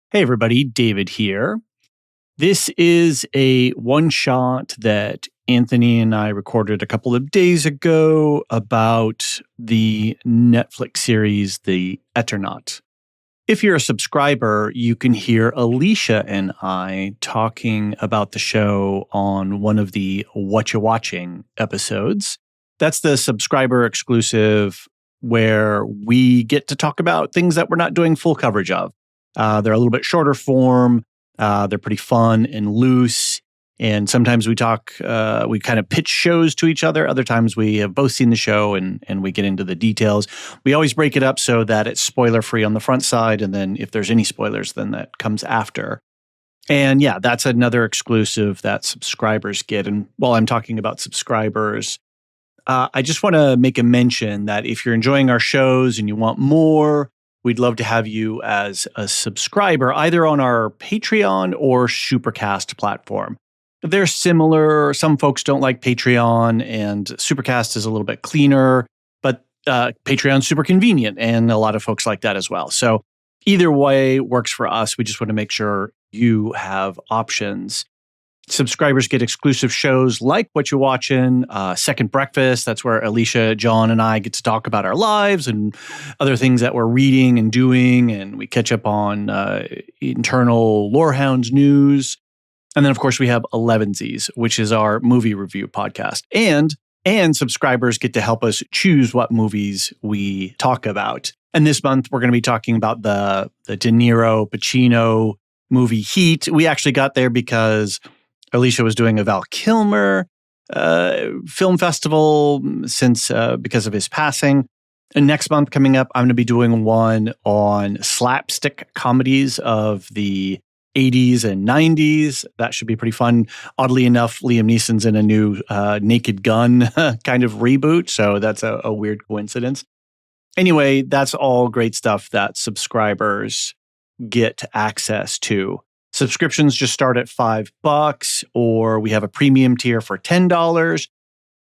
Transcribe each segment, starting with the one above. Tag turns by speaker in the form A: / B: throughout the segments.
A: Hey everybody, David here. This is a one-shot that Anthony and I recorded a couple of days ago about the Netflix series, The Eternaut. If you're a subscriber, you can hear Alicia and I talking about the show on one of the What You Watching episodes. That's the subscriber exclusive where we get to talk about things that we're not doing full coverage of. They're a little bit shorter form. They're pretty fun and loose. And sometimes we talk, we kind of pitch shows to each other. Other times we have both seen the show and we get into the details. We always break it up so that it's spoiler free on the front side. And then if there's any spoilers, then that comes after. And yeah, that's another exclusive that subscribers get. And while I'm talking about subscribers, I just want to make a mention that if you're enjoying our shows and you want more, we'd love to have you as a subscriber, either on our Patreon or Supercast platform. They're similar. Some folks don't like Patreon, and Supercast is a little bit cleaner, but Patreon's super convenient, and a lot of folks like that as well. So either way works for us. We just want to make sure you have options. Subscribers get exclusive shows like What You're Watching, Second Breakfast. That's where Alicia, John, and I get to talk about our lives and other things that we're reading and doing. And we catch up on internal Lorehounds news. And then, of course, we have Elevensies, which is our movie review podcast. And subscribers get to help us choose what movies we talk about. And this month, we're going to be talking about the De Niro, Pacino movie Heat. We actually got there because Alicia was doing a Val Kilmer film festival because of his passing. And next month coming up, I'm going to be doing one on slapstick comedies of the 80s and 90s. That should be pretty fun. Oddly enough, Liam Neeson's in a new Naked Gun kind of reboot. So that's a weird coincidence. Anyway, that's all great stuff that subscribers get access to. Subscriptions just start at $5, or we have a premium tier for $10.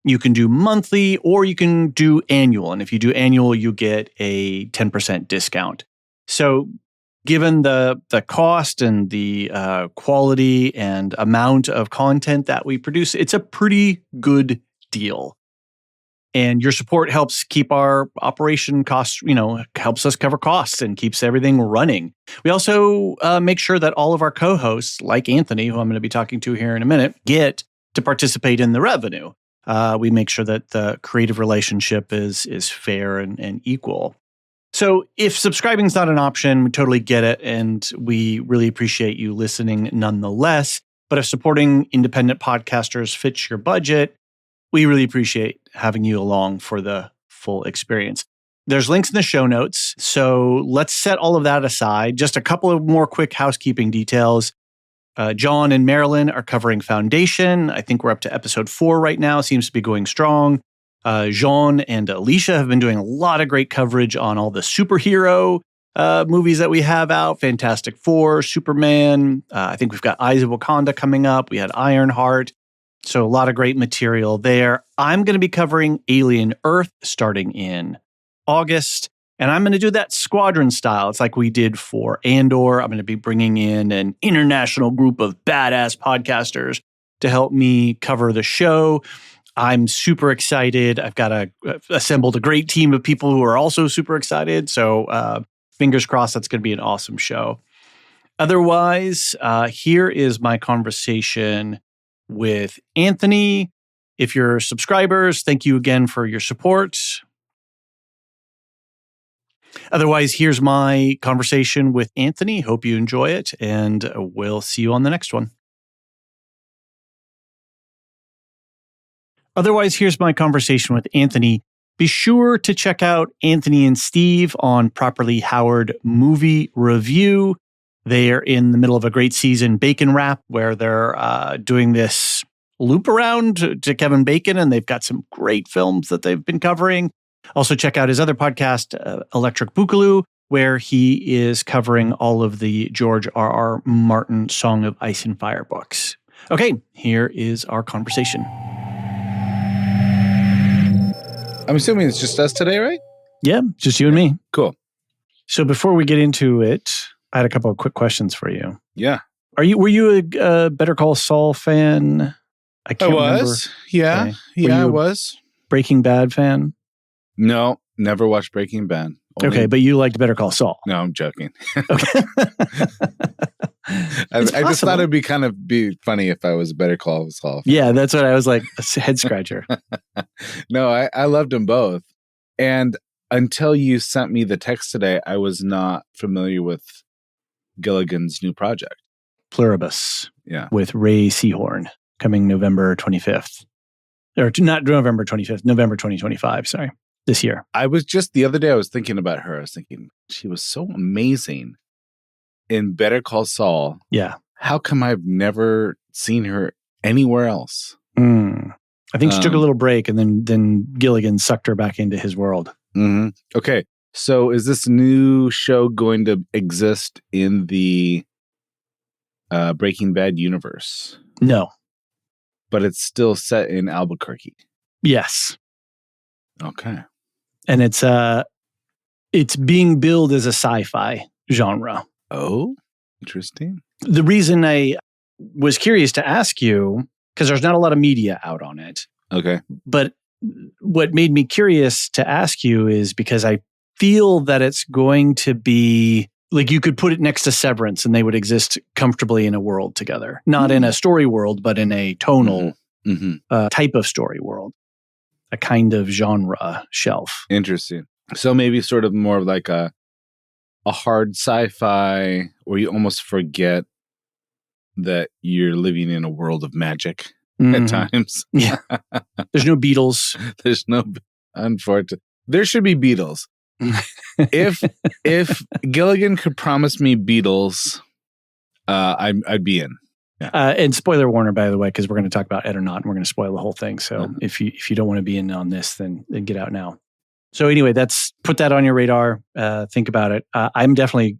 A: You can do monthly or you can do annual. And if you do annual, you get a 10% discount. So given the cost and the quality and amount of content that we produce, it's a pretty good deal. And your support helps keep our operation costs, helps us cover costs and keeps everything running. We also make sure that all of our co-hosts, like Anthony, who I'm going to be talking to here in a minute, get to participate in the revenue. We make sure that the creative relationship is fair and equal. So if subscribing is not an option, we totally get it. And we really appreciate you listening nonetheless. But if supporting independent podcasters fits your budget, we really appreciate having you along for the full experience. There's links in the show notes. So let's set all of that aside. Just a couple of more quick housekeeping details. John and Marilyn are covering Foundation. I think we're up to episode 4 right now. Seems to be going strong. Jean and Alicia have been doing a lot of great coverage on all the superhero movies that we have out. Fantastic Four, Superman. I think we've got Eyes of Wakanda coming up. We had Ironheart. So a lot of great material there. I'm going to be covering Alien Earth starting in August. And I'm going to do that squadron style. It's like we did for Andor. I'm going to be bringing in an international group of badass podcasters to help me cover the show. I'm super excited. I've got assembled a great team of people who are also super excited. So fingers crossed, that's going to be an awesome show. Otherwise, here is my conversation with Anthony. If you're subscribers, thank you again for your support. Otherwise, here's my conversation with Anthony. Hope you enjoy it, and we'll see you on the next one. Otherwise, here's my conversation with Anthony. Be sure to check out Anthony and Steve on Properly Howard Movie Review. They are in the middle of a great season, Bacon Wrap, where they're doing this loop around to Kevin Bacon, and they've got some great films that they've been covering. Also, check out his other podcast, Electric Boogaloo, where he is covering all of the George R.R. Martin Song of Ice and Fire books. Okay, here is our conversation.
B: I'm assuming it's just us today, right?
A: Yeah, just you and me.
B: Cool.
A: So before we get into it, I had a couple of quick questions for you.
B: Yeah.
A: Were you a Better Call Saul fan? I can't remember.
B: Yeah.
A: Okay.
B: Yeah, I was.
A: Breaking Bad fan?
B: No, never watched Breaking Bad.
A: Okay, but you liked Better Call Saul.
B: No, I'm joking.
A: Okay.
B: I just thought it'd be funny if I was a Better Call Saul fan.
A: Yeah, that's what I was like, a head scratcher.
B: No, I loved them both. And until you sent me the text today, I was not familiar with Gilligan's new project.
A: Pluribus.
B: Yeah.
A: With Ray Seahorn coming November 25th. Or not November 25th, November 2025, sorry. This year.
B: I was just the other day, I was thinking about her. I was thinking, she was so amazing in Better Call Saul.
A: Yeah.
B: How come I've never seen her anywhere else?
A: I think she took a little break and then Gilligan sucked her back into his world.
B: Mm-hmm. Okay. So is this new show going to exist in the Breaking Bad universe?
A: No.
B: But it's still set in Albuquerque.
A: Yes.
B: Okay.
A: And it's being billed as a sci-fi genre.
B: Oh, interesting.
A: The reason I was curious to ask you, because there's not a lot of media out on it.
B: Okay.
A: But what made me curious to ask you is because I feel that it's going to be like you could put it next to Severance and they would exist comfortably in a world together. Not in a story world, but in a tonal type of story world. A kind of genre shelf.
B: Interesting. So maybe sort of more like a hard sci-fi where you almost forget that you're living in a world of magic at times.
A: Yeah. There's no Beatles.
B: There's no, unfortunately. There should be Beatles. If Gilligan could promise me Beatles, I'd be in. Yeah.
A: And spoiler warner, by the way, because we're going to talk about Eternaut and we're going to spoil the whole thing. So if you don't want to be in on this, then get out now. So anyway, put that on your radar. Think about it. I'm definitely,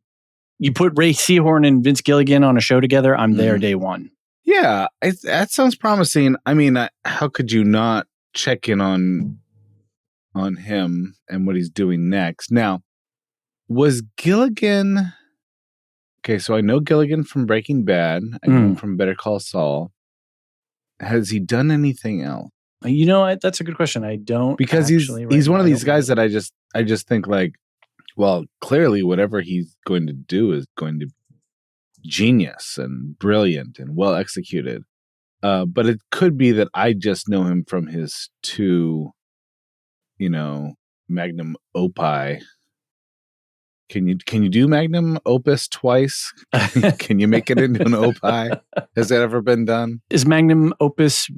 A: you put Ray Seahorn and Vince Gilligan on a show together, I'm there day one.
B: Yeah, that sounds promising. I mean, how could you not check in on him and what he's doing next? Now, was Gilligan... Okay, so I know Gilligan from Breaking Bad. I know him from Better Call Saul. Has he done anything else?
A: You know, that's a good question. I don't,
B: because he's one of these guys that I just think like, well, clearly whatever he's going to do is going to be genius and brilliant and well executed. But it could be that I just know him from his two, magnum opus. Can you do magnum opus twice? Can you make it into an opus? Has that ever been done?
A: Is magnum opus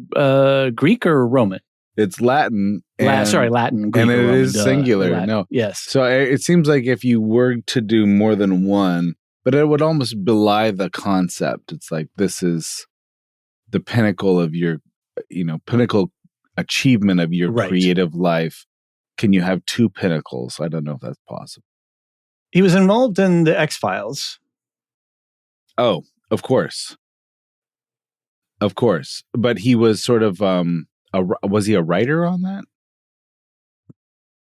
A: Greek or Roman?
B: It's Latin.
A: Latin. Greek
B: and it
A: Roman,
B: is singular.
A: Latin.
B: No.
A: Yes.
B: So it seems like if you were to do more than one, but it would almost belie the concept. It's like this is the pinnacle of your, pinnacle achievement of your creative life. Can you have two pinnacles? I don't know if that's possible.
A: He was involved in the X-Files.
B: Oh, of course. Of course. But he was sort of, was he a writer on that?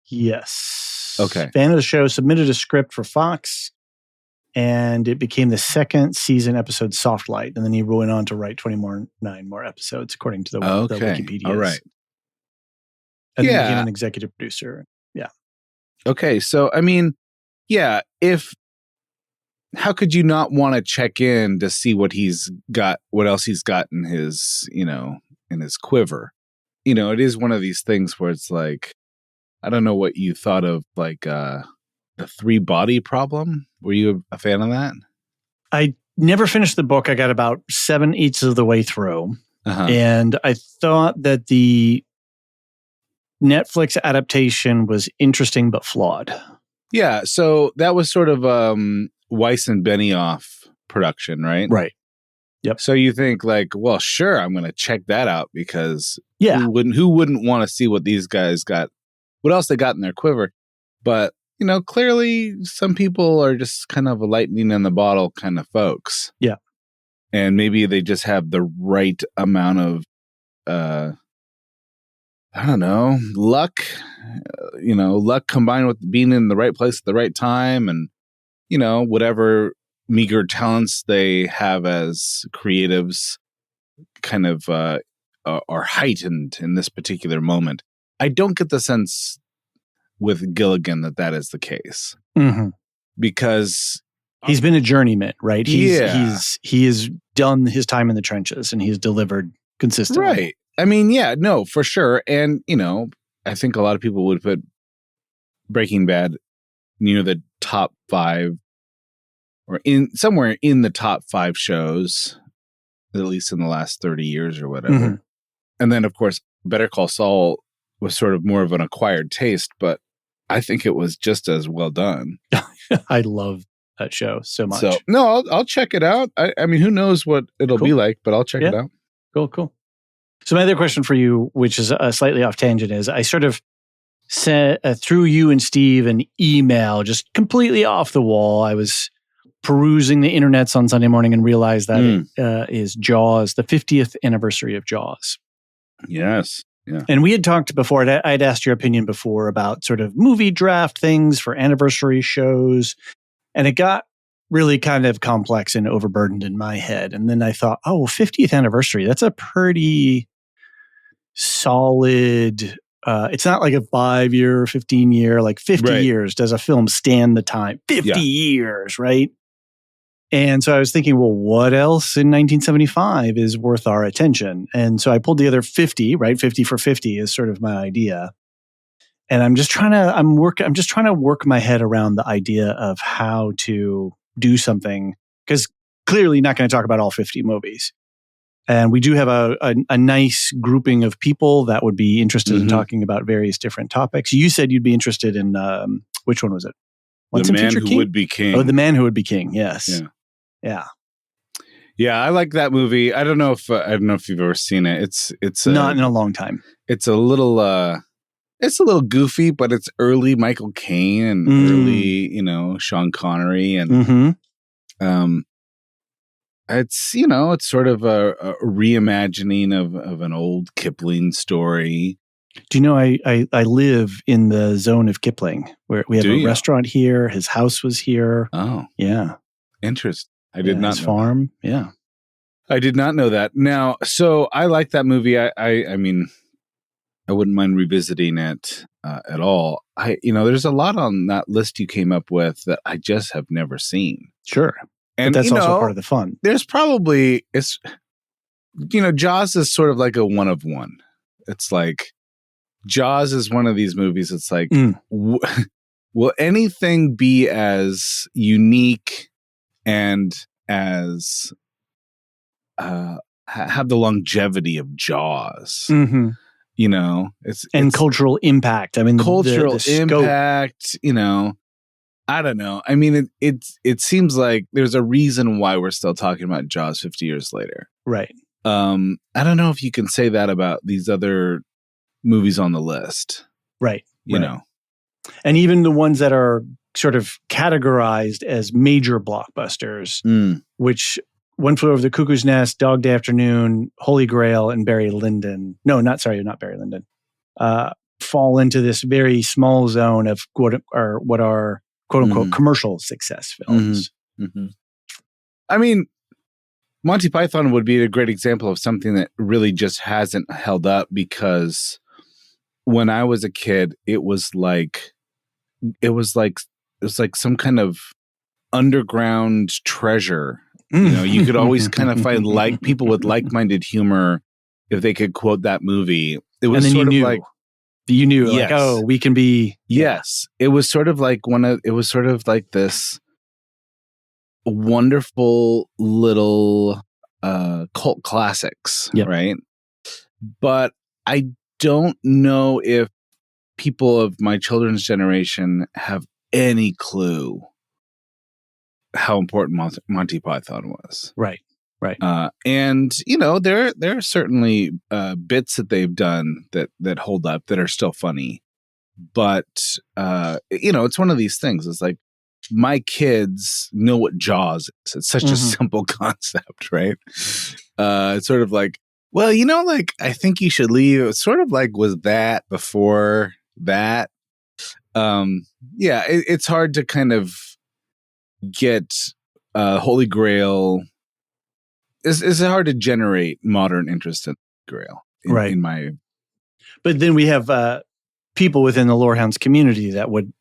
A: Yes.
B: Okay.
A: Fan of the show, submitted a script for Fox, and it became the second season episode Soft Light. And then he went on to write 9 more episodes, according to the Wikipedia.
B: All right.
A: And then became an executive producer. Yeah.
B: Okay. So, I mean, yeah, how could you not want to check in to see what else he's got in his, in his quiver? It is one of these things where it's like, I don't know what you thought of like the 3-body problem. Were you a fan of that?
A: I never finished the book. I got about 7/8 of the way through. And I thought that the Netflix adaptation was interesting but flawed.
B: Yeah, so that was sort of Weiss and Benioff production, right?
A: Right. Yep.
B: So you think like, well, sure, I'm going to check that out because who wouldn't want to see what these guys got, what else they got in their quiver? But, clearly some people are just kind of a lightning in the bottle kind of folks.
A: Yeah.
B: And maybe they just have the right amount of, I don't know, luck, luck combined with being in the right place at the right time and, whatever meager talents they have as creatives kind of are heightened in this particular moment. I don't get the sense with Gilligan that is the case, because
A: he's been a journeyman, right? He has done his time in the trenches and he's delivered consistently.
B: Right. I mean, yeah, no, for sure. And, I think a lot of people would put Breaking Bad near the top 5 or somewhere in the top 5 shows, at least in the last 30 years or whatever. And then, of course, Better Call Saul was sort of more of an acquired taste, but I think it was just as well done.
A: I love that show so much.
B: So, no, I'll check it out. I mean, who knows what it'll be like, but I'll check it out.
A: Cool. So my other question for you, which is slightly off tangent, is I sort of sent through you and Steve an email just completely off the wall. I was perusing the internets on Sunday morning and realized that it is Jaws, the 50th anniversary of Jaws.
B: Yes. Yeah.
A: And we had talked before, I'd asked your opinion before about sort of movie draft things for anniversary shows. And it got really kind of complex and overburdened in my head. And then I thought, 50th anniversary, that's a pretty solid, it's not like a 5-year, 15-year, like 50 years. Does a film stand the time? 50 years, right? And so I was thinking, well, what else in 1975 is worth our attention? And so I pulled together 50, right? 50 for 50 is sort of my idea. And I'm just trying to work my head around the idea of how to do something, because clearly not going to talk about all 50 movies. And we do have a nice grouping of people that would be interested in talking about various different topics. You said you'd be interested in, which one was it?
B: The Man Who Would Be King.
A: Oh, The Man Who Would Be King. Yes. Yeah.
B: Yeah, I like that movie. I don't know if you've ever seen it. It's
A: not in a long time.
B: It's a little goofy, but it's early Michael Caine and early, Sean Connery, and it's sort of a reimagining of an old Kipling story.
A: Do you know I live in the zone of Kipling, where we have a restaurant here. His house was here.
B: Oh,
A: yeah,
B: interesting. I did not know
A: his farm.
B: That.
A: Yeah,
B: I did not know that. Now, so I like that movie. I mean, I wouldn't mind revisiting it at all. There's a lot on that list you came up with that I just have never seen.
A: Sure, and but that's also part of the fun.
B: There's probably Jaws is sort of like a one of one. It's like Jaws is one of these movies. It's like, will anything be as unique and as have the longevity of Jaws? It's
A: cultural impact. I mean,
B: cultural
A: the
B: impact. I don't know. I mean, it seems like there's a reason why we're still talking about Jaws 50 years later,
A: right?
B: I don't know if you can say that about these other movies on the list,
A: right?
B: You know,
A: and even the ones that are sort of categorized as major blockbusters, which One Flew Over the Cuckoo's Nest, Dog Day Afternoon, Holy Grail, and Barry Lyndon. Not Barry Lyndon. Fall into this very small zone of what are quote unquote commercial success films.
B: I mean, Monty Python would be a great example of something that really just hasn't held up, because when I was a kid, it was like some kind of underground treasure. You could always kind of find people with like-minded humor if they could quote that movie. It was sort of like
A: you knew, yes. Like, oh, we can be.
B: Yes, it was sort of like this wonderful little cult classics, right? But I don't know if people of my children's generation have any clue how important Monty Python was.
A: Right.
B: And there are certainly bits that they've done that hold up, that are still funny. But it's one of these things. It's like, my kids know what Jaws is. It's such a simple concept, right? It's sort of like, well, I think you should leave. It's sort of like, was that before that? It's hard to kind of get Holy Grail. It's hard to generate modern interest in Grail.
A: Right.
B: In my,
A: but then we have people within the Lorehounds community that would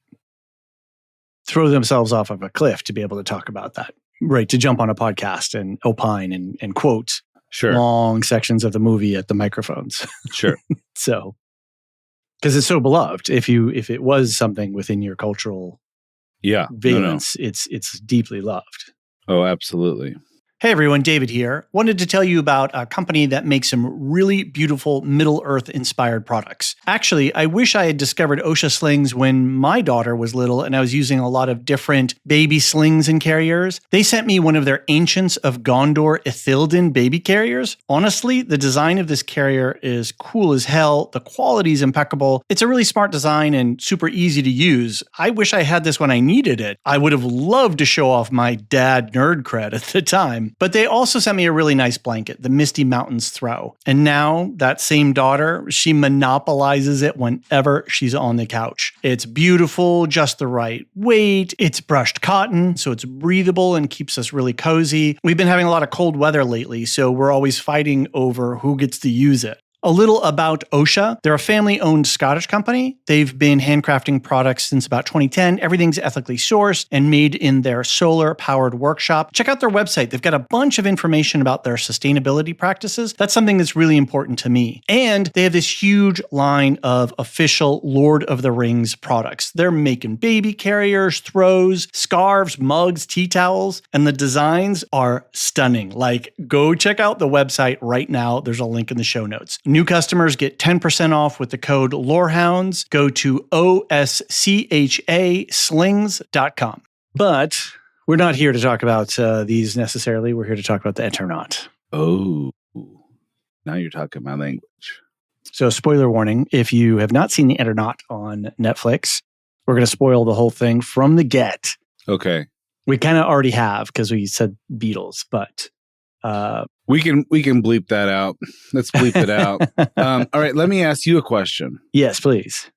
A: throw themselves off of a cliff to be able to talk about that, right? To jump on a podcast and opine and quote long sections of the movie at the microphones.
B: Sure.
A: So, because it's so beloved. If it was something within your cultural valence, it's deeply loved.
B: Oh, absolutely.
A: Hey everyone, David here. Wanted to tell you about a company that makes some really beautiful Middle-earth inspired products. Actually, I wish I had discovered OSHA slings when my daughter was little and I was using a lot of different baby slings and carriers. They sent me one of their Ancients of Gondor Ithilden baby carriers. Honestly, the design of this carrier is cool as hell. The quality is impeccable. It's a really smart design and super easy to use. I wish I had this when I needed it. I would have loved to show off my dad nerd cred at the time. But they also sent me a really nice blanket, the Misty Mountains Throw. And now that same daughter, she monopolizes it whenever she's on the couch. It's beautiful, just the right weight. It's brushed cotton, so it's breathable and keeps us really cozy. We've been having a lot of cold weather lately, so we're always fighting over who gets to use it. A little about OSHA. They're a family-owned Scottish company. They've been handcrafting products since about 2010. Everything's ethically sourced and made in their solar-powered workshop. Check out their website. They've got a bunch of information about their sustainability practices. That's something that's really important to me. And they have this huge line of official Lord of the Rings products. They're making baby carriers, throws, scarves, mugs, tea towels, and the designs are stunning. Like, go check out the website right now. There's a link in the show notes. New customers get 10% off with the code LOREHOUNDS. Go to OSCHAslings.com. But we're not here to talk about these necessarily. We're here to talk about the Eternaut.
B: Oh, now you're talking my language.
A: So spoiler warning, if you have not seen the Eternaut on Netflix, we're going to spoil the whole thing from the get.
B: Okay.
A: We kind of already have because we said Beatles, but...
B: we can bleep that out. Let's bleep it out. All right, let me ask you a question.
A: Yes, please.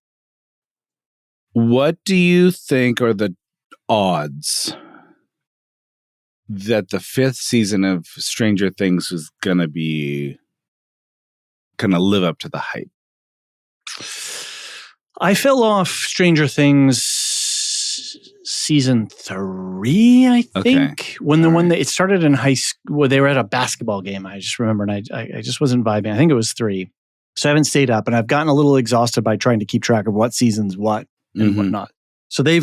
B: What do you think are the odds that the 5th season of Stranger Things is going to live up to the hype?
A: I fell off Stranger Things season 3, I think. Okay. It started in high school. They were at a basketball game. I just remember, and I just wasn't vibing. I think it was 3. So I haven't stayed up, and I've gotten a little exhausted by trying to keep track of what season's what and whatnot. So their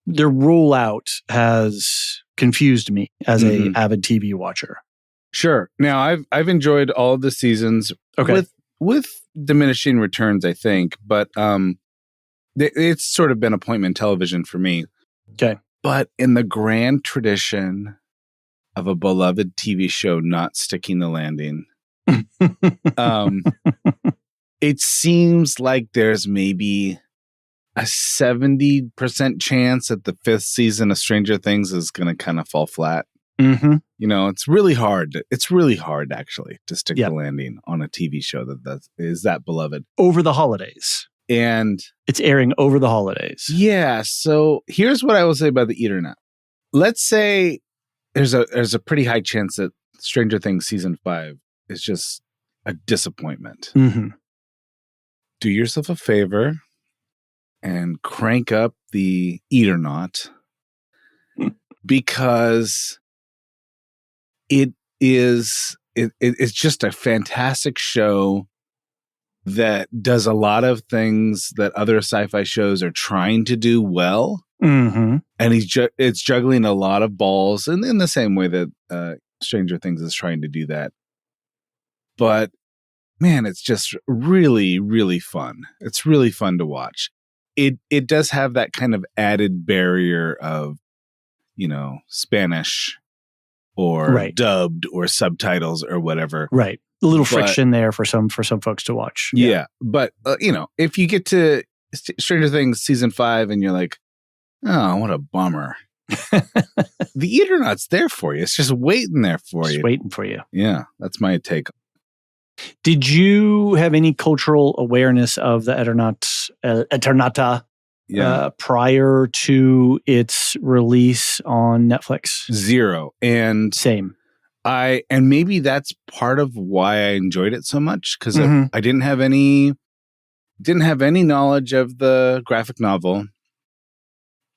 A: rollout has confused me as a avid TV watcher.
B: Sure. Now I've enjoyed all of the seasons with diminishing returns, I think, but it's sort of been appointment television for me.
A: Okay.
B: But in the grand tradition of a beloved TV show not sticking the landing, it seems like there's maybe a 70% chance that the 5th season of Stranger Things is going to kind of fall flat.
A: Mm-hmm.
B: You know, it's really hard. It's really hard, actually, to stick the landing on a TV show that is that beloved.
A: Over the holidays.
B: And
A: it's airing over the holidays.
B: Yeah. So here's what I will say about the Eternaut. Let's say there's a pretty high chance that Stranger Things season 5 is just a disappointment.
A: Mm-hmm.
B: Do yourself a favor and crank up the Eternaut because it's just a fantastic show that does a lot of things that other sci-fi shows are trying to do well.
A: Mm-hmm.
B: And it's juggling a lot of balls in the same way that Stranger Things is trying to do that. But man, it's just really, really fun. It's really fun to watch. It does have that kind of added barrier of, Spanish or dubbed or subtitles or whatever.
A: Right. A little friction there for some folks to watch.
B: Yeah. But, if you get to Stranger Things season 5 and you're like, oh, what a bummer. The Eternaut's there for you. It's just waiting there for you.
A: Just waiting for you.
B: Yeah. That's my take.
A: Did you have any cultural awareness of the Eternauta prior to its release on Netflix.
B: 0. And
A: Same.
B: and maybe that's part of why I enjoyed it so much, because
A: Mhm.
B: I didn't have any knowledge of the graphic novel.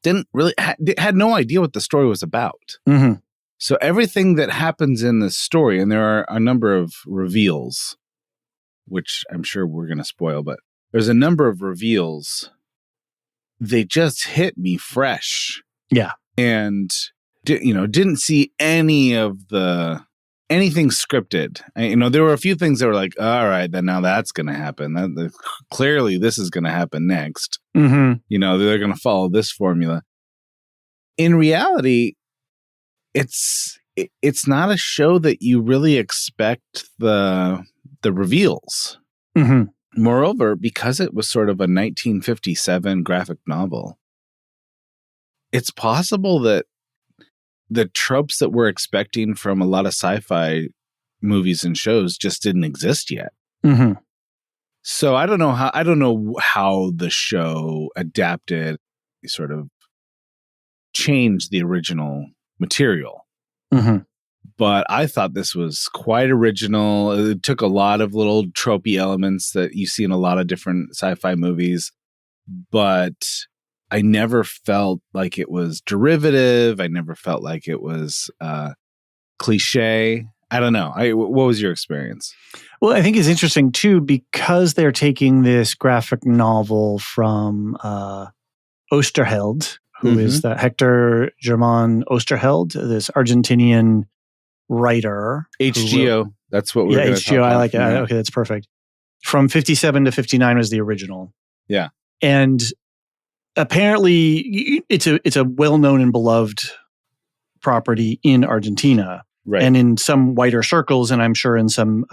B: Didn't really had no idea what the story was about.
A: Mhm.
B: So everything that happens in this story, and there are a number of reveals, which I'm sure we're going to spoil, but there's a number of reveals. They just hit me fresh.
A: Yeah.
B: And didn't see anything scripted. There were a few things that were like, all right, then now that's going to happen. Clearly this is going to happen next.
A: Mhm.
B: They're going to follow this formula. In reality, it's not a show that you really expect the reveals.
A: Mhm.
B: Moreover, because it was sort of a 1957 graphic novel, it's possible that the tropes that we're expecting from a lot of sci-fi movies and shows just didn't exist yet.
A: Mm-hmm.
B: So I don't know how the show adapted, sort of changed the original material.
A: Mm-hmm.
B: But I thought this was quite original. It took a lot of little tropey elements that you see in a lot of different sci-fi movies, but I never felt like it was derivative. I never felt like it was cliche. I don't know. What was your experience?
A: Well, I think it's interesting too, because they're taking this graphic novel from Osterheld, who is the Hector Germán Osterheld, this Argentinian writer.
B: HGO. That's what we're going to
A: HGO. I like it. Okay, that's perfect. From 57 to 59 was the original.
B: Yeah.
A: And apparently it's a well-known and beloved property in Argentina.
B: Right.
A: And in some wider circles, and I'm sure in some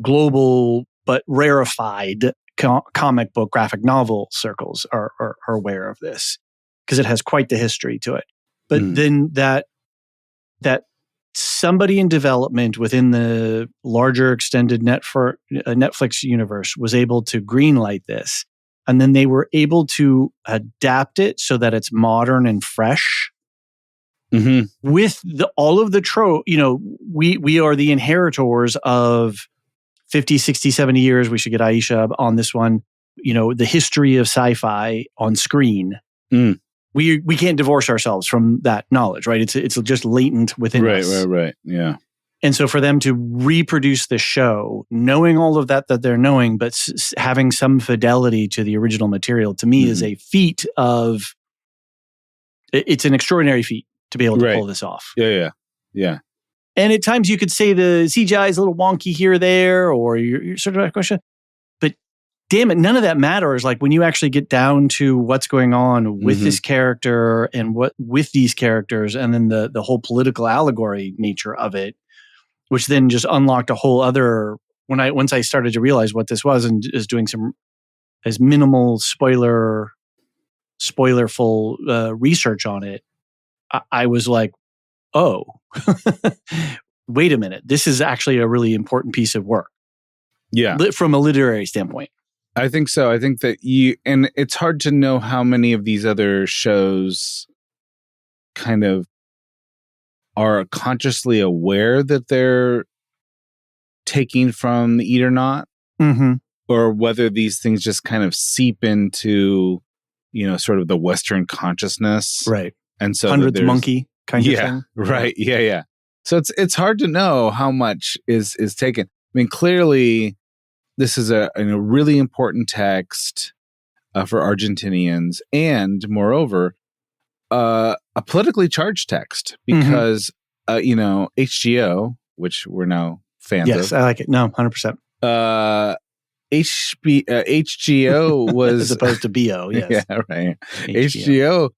A: global but rarefied comic book graphic novel circles are aware of this, because it has quite the history to it. But then that somebody in development within the larger extended Netflix universe was able to greenlight this, and then they were able to adapt it so that it's modern and fresh.
B: Mm-hmm.
A: With all of the trope, we are the inheritors of 50, 60, 70 years. We should get Aisha on this one. The history of sci-fi on screen.
B: Mm.
A: We can't divorce ourselves from that knowledge, right? It's just latent within us.
B: Right. Yeah.
A: And so for them to reproduce the show, knowing all of that they're knowing, but having some fidelity to the original material, to me is a feat of. It's an extraordinary feat to be able to pull this off.
B: Yeah.
A: And at times you could say the CGI is a little wonky here or there, or you're sort of a question. But damn it, none of that matters. Like when you actually get down to what's going on with this character and what with these characters, and then the whole political allegory nature of it, which then just unlocked a whole other. Once I started to realize what this was and is doing some as minimal spoilerful research on it, I was like, oh, wait a minute. This is actually a really important piece of work.
B: Yeah.
A: From a literary standpoint.
B: I think so. I think that and it's hard to know how many of these other shows kind of are consciously aware that they're taking from the Eternaut, or whether these things just kind of seep into, sort of the Western consciousness.
A: Right.
B: And so
A: 100th monkey kind of thing.
B: Right. Yeah. So it's hard to know how much is taken. I mean, clearly this is a really important text for Argentinians, and moreover, a politically charged text, because HGO, which we're now fans of.
A: Yes, I like it. No, 100%.
B: HGO was
A: as opposed to BO. Yes.
B: Yeah, right. HGO.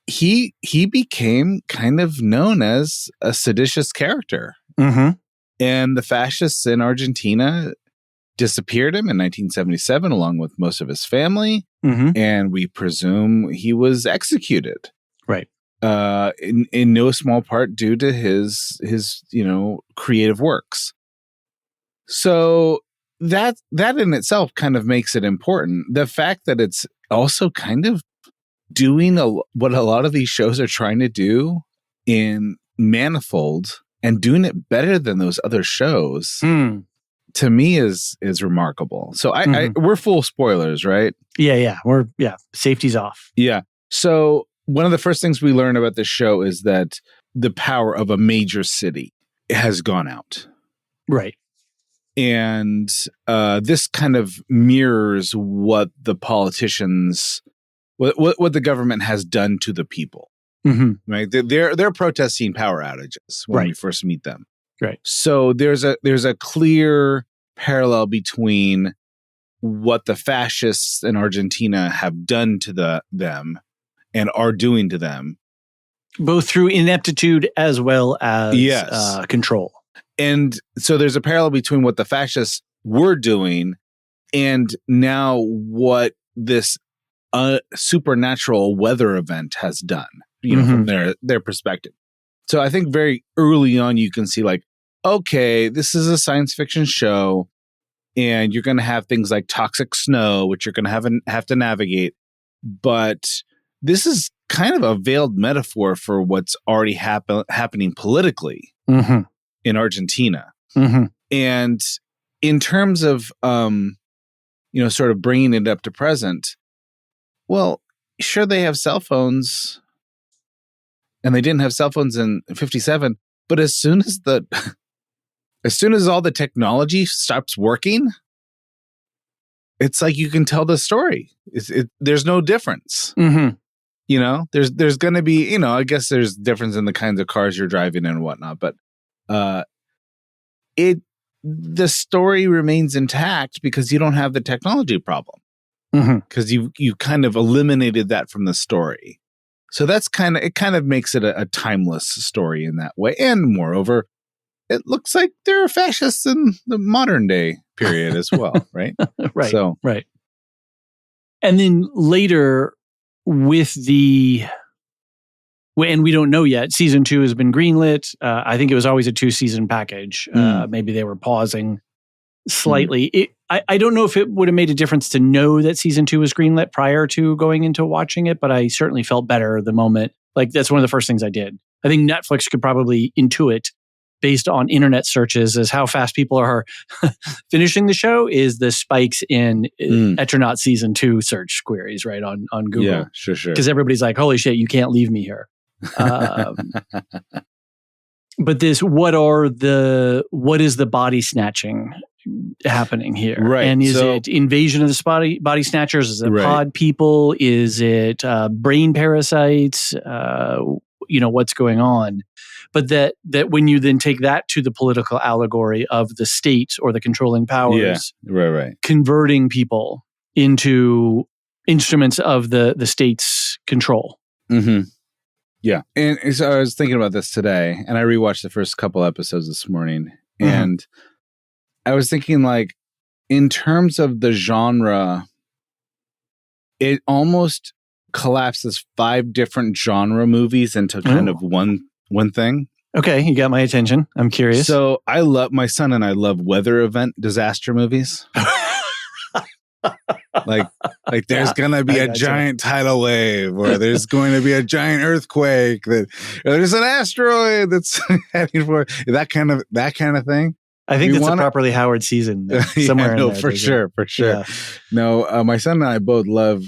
B: He became kind of known as a seditious character. And the fascists in Argentina disappeared him in 1977 along with most of his family. And we presume he was executed.
A: Right.
B: In no small part due to his creative works. So that in itself kind of makes it important. The fact that it's also kind of doing what a lot of these shows are trying to do in Manifold and doing it better than those other shows. To me is remarkable. So we're full spoilers, right?
A: Yeah. Safety's off.
B: Yeah. So one of the first things we learn about this show is that the power of a major city has gone out.
A: Right.
B: And this kind of mirrors what the politicians, what the government has done to the people. Right? They're protesting power outages when we first meet them.
A: Right.
B: So there's a clear parallel between what the fascists in Argentina have done to them and are doing to them,
A: both through ineptitude as well as control.
B: And so there's a parallel between what the fascists were doing and now what this supernatural weather event has done, from their perspective. So I think very early on, you can see like, okay, this is a science fiction show and you're going to have things like toxic snow, which you're going to have to navigate. But this is kind of a veiled metaphor for what's already happening politically in Argentina. And in terms of, sort of bringing it up to present, well, sure, they have cell phones and they didn't have cell phones in 57. But as soon as all the technology stops working, it's like you can tell the story. There's no difference. There's going to be, I guess there's difference in the kinds of cars you're driving and whatnot, but the story remains intact because you don't have the technology problem. Because you kind of eliminated that from the story. So it kind of makes it a timeless story in that way. And moreover, it looks like there are fascists in the modern day period as well, right?
A: Right. So, right. And then later with and we don't know yet, season 2 has been greenlit. I think it was always a 2-season package. Maybe they were pausing slightly. I don't know if it would have made a difference to know that season 2 was greenlit prior to going into watching it, but I certainly felt better the moment. Like, that's one of the first things I did. I think Netflix could probably intuit, based on internet searches, as how fast people are finishing the show is the spikes in Eternaut season 2 search queries, right, on Google.
B: Yeah, sure.
A: Because everybody's like, holy shit, you can't leave me here. But this, what is the body snatching happening here?
B: Right.
A: And is it invasion of the body snatchers? Is it pod people? Is it brain parasites? What's going on? But that when you then take that to the political allegory of the state or the controlling powers, converting people into instruments of the state's control.
B: Yeah. And so I was thinking about this today, and I rewatched the first couple episodes this morning, and I was thinking, like, in terms of the genre, it almost collapses 5 different genre movies into kind of one thing.
A: Okay, you got my attention. I'm curious.
B: So my son and I love weather event disaster movies. like there's gonna be a giant tidal wave, or there's going to be a giant earthquake, or there's an asteroid that's heading for that kind of thing.
A: I think it's a properly Howard season somewhere.
B: No,
A: in there,
B: for sure. Yeah. No, my son and I both love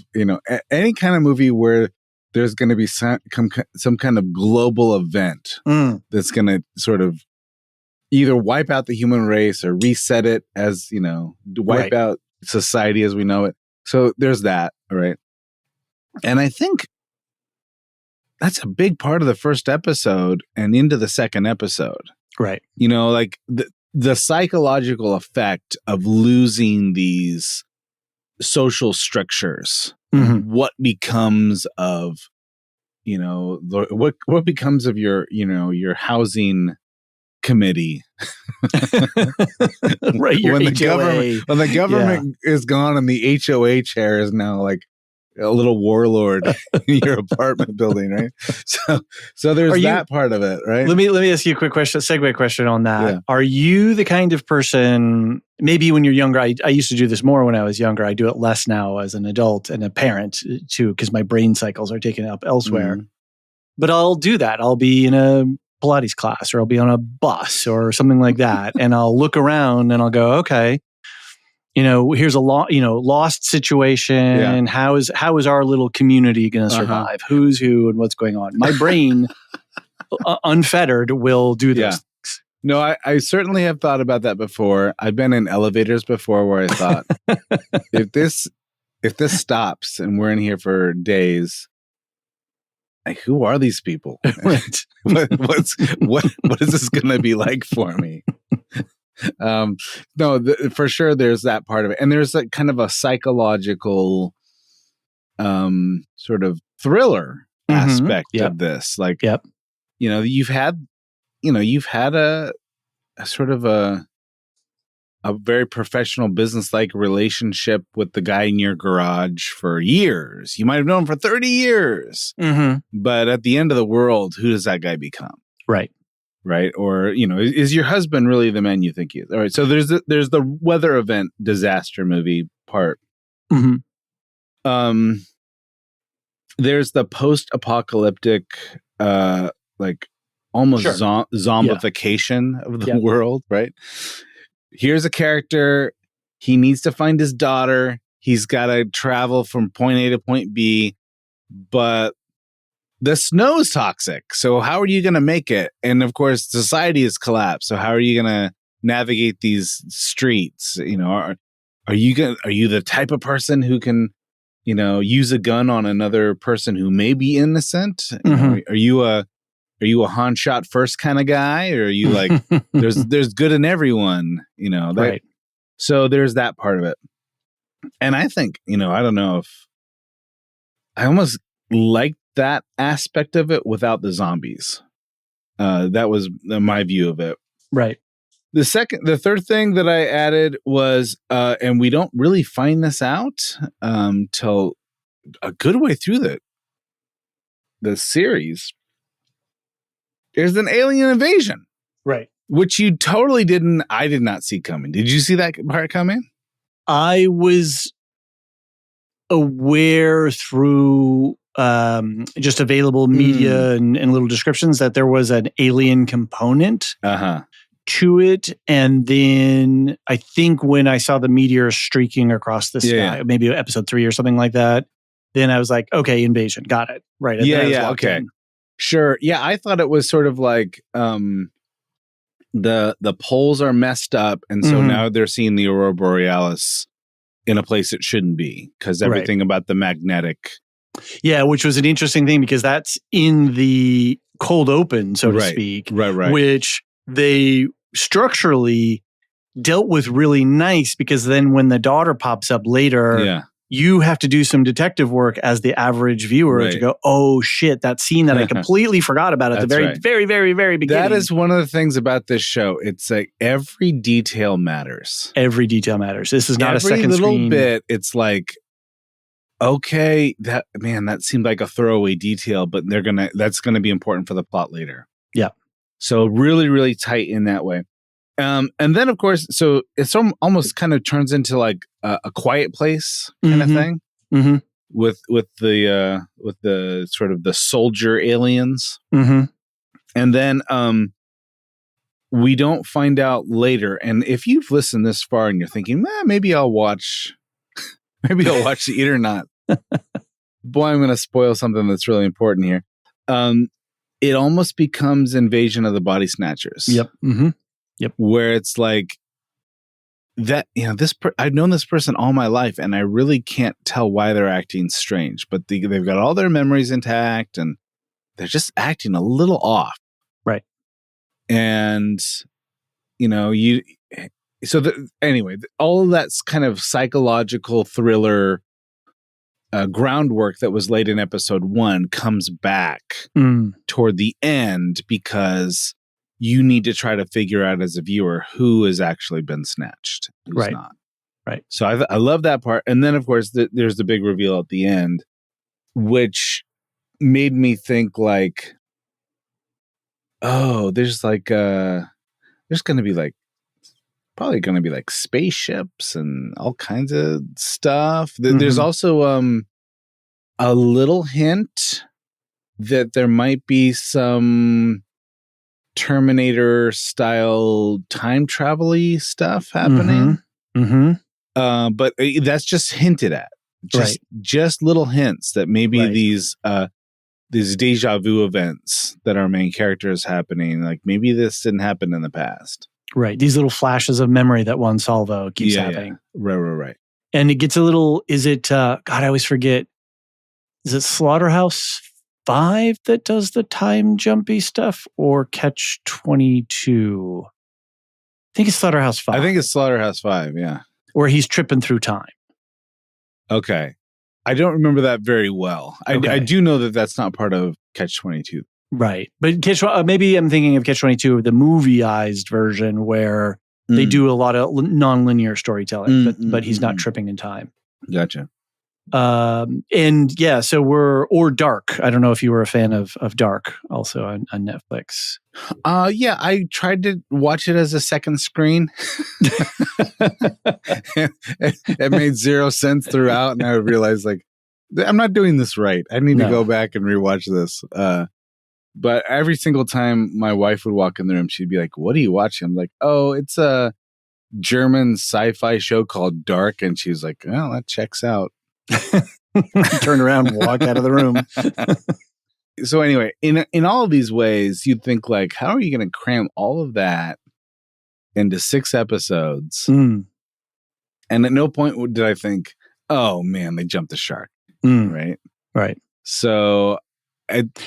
B: any kind of movie where there's going to be some kind of global event that's going to sort of either wipe out the human race or reset it, as wipe out society as we know it. So there's that, right? And I think that's a big part of the first episode and into the second episode.
A: Right.
B: Like the psychological effect of losing these social structures. What becomes of, what becomes of your housing committee?
A: Right. Your
B: when
A: HOA.
B: the government is gone and the HOA chair is now like a little warlord in your apartment building, right? So there's that part of it, right?
A: Let me ask you a quick question, segue question on that.
B: Yeah.
A: Are you the kind of person, maybe when you're younger, I used to do this more when I was younger. I do it less now as an adult and a parent too, because my brain cycles are taken up elsewhere.
B: Mm.
A: But I'll do that. I'll be in a Pilates class or I'll be on a bus or something like that. And I'll look around and I'll go, okay, here's a lost situation.
B: Yeah.
A: How is our little community going to survive? Who's who and what's going on? My brain, unfettered, will do those things.
B: No, I certainly have thought about that before. I've been in elevators before where I thought, if this stops and we're in here for days, like, who are these people?
A: Right.
B: what is this going to be like for me? No, for sure there's that part of it. And there's like kind of a psychological sort of thriller aspect of this. Like, you've had a sort of a very professional business-like relationship with the guy in your garage for years. You might have known him for 30 years. But at the end of the world, who does that guy become?
A: Right.
B: Right. Or, is your husband really the man you think he is? All right. So there's the weather event disaster movie part. There's the post-apocalyptic, like almost zombification of the world. Right. Here's a character. He needs to find his daughter. He's got to travel from point A to point B, but the snow's toxic. So how are you going to make it? And of course, society has collapsed. So how are you going to navigate these streets? Are you the type of person who can, use a gun on another person who may be innocent? Are you a Han shot first kind of guy? Or are you like, there's good in everyone,
A: right.
B: So there's that part of it. And I think, I don't know if I almost like that aspect of it without the zombies. That was my view of it.
A: Right.
B: The third thing that I added was, and we don't really find this out till a good way through the series, there's an alien invasion.
A: Right.
B: Which I did not see coming. Did you see that part coming?
A: I was aware through just available media and little descriptions that there was an alien component to it. And then I think when I saw the meteor streaking across the sky, maybe episode 3 or something like that, then I was like, okay, invasion. Got it. Right. And
B: okay. Sure. Yeah, I thought it was sort of like the poles are messed up, and so now they're seeing the aurora borealis in a place it shouldn't be because everything about the magnetic.
A: Yeah, which was an interesting thing because that's in the cold open, so to speak.
B: Right.
A: Which they structurally dealt with really nice because then when the daughter pops up later, you have to do some detective work as the average viewer to go, oh shit, that scene that I completely forgot about at the very, very, very, very beginning.
B: That is one of the things about this show. It's like every detail matters.
A: Every detail matters. This is not a second
B: little
A: screen.
B: Bit. It's like, okay, that seemed like a throwaway detail, but that's gonna be important for the plot later.
A: Yeah.
B: So really, really tight in that way. And then of course, so it's almost kind of turns into like a Quiet Place kind of thing with the sort of the soldier aliens. And then we don't find out later. And if you've listened this far and you're thinking, maybe I'll watch the Eternaut. Boy, I'm going to spoil something that's really important here. It almost becomes Invasion of the Body Snatchers.
A: Yep. Yep.
B: Where it's like that, I've known this person all my life and I really can't tell why they're acting strange, but they've got all their memories intact and they're just acting a little off.
A: Right.
B: And, anyway, all of that's kind of psychological thriller groundwork that was laid in episode 1 comes back toward the end because you need to try to figure out as a viewer who has actually been snatched, who's not.
A: Right.
B: So I love that part. And then, of course, there's the big reveal at the end, which made me think like, oh, there's like, there's going to be like, probably going to be like spaceships and all kinds of stuff. There's also a little hint that there might be some Terminator style time travel-y stuff happening. But that's just hinted at. Just little hints that maybe these deja vu events that our main character is happening, like maybe this didn't happen in the past.
A: Right. These little flashes of memory that Juan Salvo keeps having.
B: Yeah. Right.
A: And it gets a little, is it, God, I always forget. Is it Slaughterhouse 5 that does the time jumpy stuff, or Catch 22? I think it's Slaughterhouse 5.
B: I think it's Slaughterhouse 5, yeah.
A: Where he's tripping through time.
B: Okay. I don't remember that very well. I do know that that's not part of Catch 22.
A: Right. But maybe I'm thinking of Catch 22, the movieized version where they do a lot of non-linear storytelling, but he's not tripping in time.
B: Gotcha.
A: And yeah, so or Dark. I don't know if you were a fan of Dark also on Netflix.
B: Yeah, I tried to watch it as a second screen. It made zero sense throughout, and I realized like I'm not doing this right. I need to go back and rewatch this. But every single time my wife would walk in the room, she'd be like, "What are you watching?" I'm like, "Oh, it's a German sci-fi show called Dark," and she was like, "Oh, that checks out."
A: Turn around and walk out of the room.
B: So anyway, in all of these ways, you'd think like, how are you going to cram all of that into 6 episodes? And at no point did I think, oh man, they jumped the shark. Right. So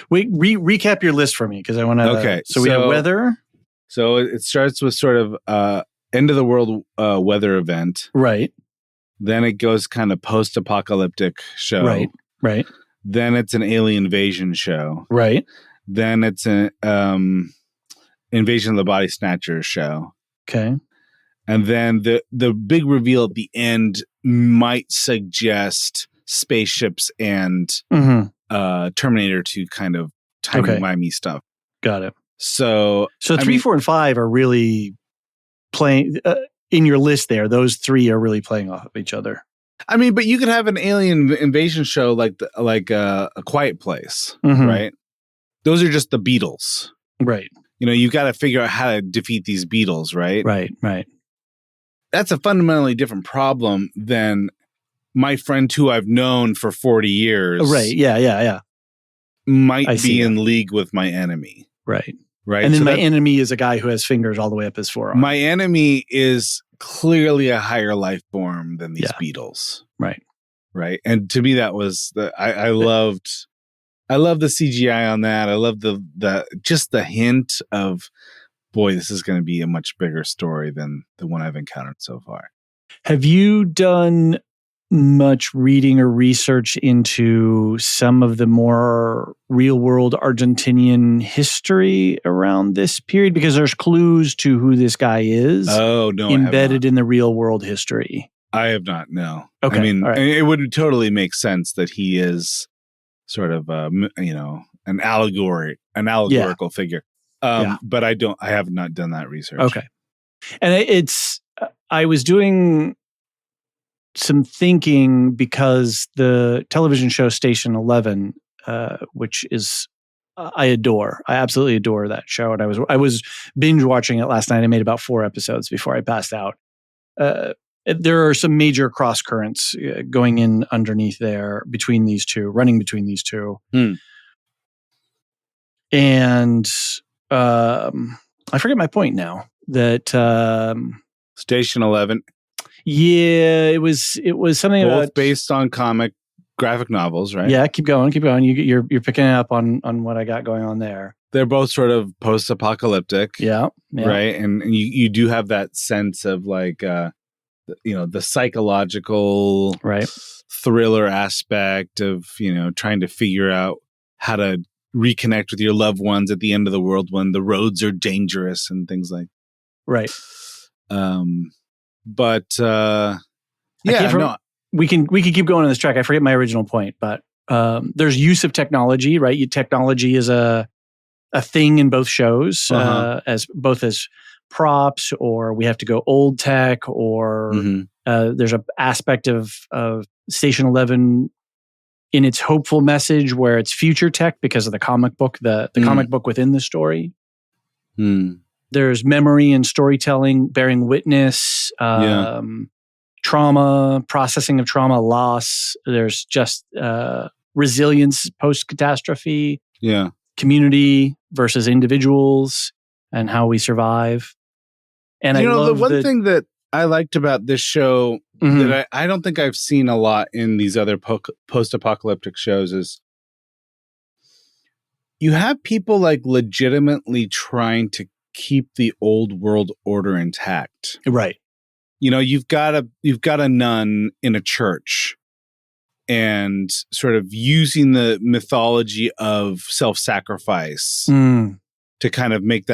A: wait, recap your list for me, because I want to.
B: Okay.
A: So we have weather.
B: So it starts with sort of end of the world weather event.
A: Right.
B: Then it goes kind of post-apocalyptic show.
A: Right.
B: Then it's an alien invasion show.
A: Right.
B: Then it's an invasion of the body snatchers show.
A: Okay.
B: And then the big reveal at the end might suggest spaceships and Terminator 2 kind of timey-wimey stuff.
A: Got it.
B: So
A: 3, 4, and 5 are really playing... in your list there, those 3 are really playing off of each other.
B: I mean, but you could have an alien invasion show like A Quiet Place, right? Those are just the Beatles.
A: Right.
B: You know, you got to figure out how to defeat these Beatles, right?
A: Right.
B: That's a fundamentally different problem than my friend who I've known for 40 years.
A: Right, yeah.
B: Might be in league with my enemy.
A: Right.
B: Right.
A: And then my enemy is a guy who has fingers all the way up his forearm.
B: My enemy is clearly a higher life form than these Beatles. Right. And to me, that was I loved the CGI on that. I love the hint of, boy, this is going to be a much bigger story than the one I've encountered so far.
A: Have you done much reading or research into some of the more real-world Argentinian history around this period? Because there's clues to who this guy is.
B: Oh, no,
A: embedded in the real-world history.
B: I have not, no.
A: Okay.
B: I mean, it would totally make sense that he is sort of, an allegorical figure. But I have not done that research.
A: Okay. And I was doing some thinking because the television show Station 11, which is I absolutely adore that show, and I was binge watching it last night. I made about 4 episodes before I passed out. There are some major cross currents going in underneath there running between these two, and I forget my point now. That
B: Station 11.
A: Yeah, it was something
B: both
A: about
B: based on comic graphic novels, right?
A: Yeah, keep going. You're picking up on what I got going on there.
B: They're both sort of post-apocalyptic,
A: yeah.
B: Right, and you do have that sense of like, the psychological thriller aspect of trying to figure out how to reconnect with your loved ones at the end of the world when the roads are dangerous and things like.
A: Right.
B: But
A: We can keep going on this track. I forget my original point, but there's use of technology, right? Technology is a thing in both shows, as props, or we have to go old tech, or there's an aspect of Station 11 in its hopeful message where it's future tech because of the comic book, the comic book within the story. There's memory and storytelling, bearing witness, trauma, processing of trauma, loss. There's just resilience post-catastrophe.
B: Yeah.
A: Community versus individuals and how we survive. And
B: the one thing that I liked about this show that I don't think I've seen a lot in these other post-apocalyptic shows is you have people like legitimately trying to keep the old world order intact.
A: Right.
B: You've got a nun in a church and sort of using the mythology of self-sacrifice to kind of make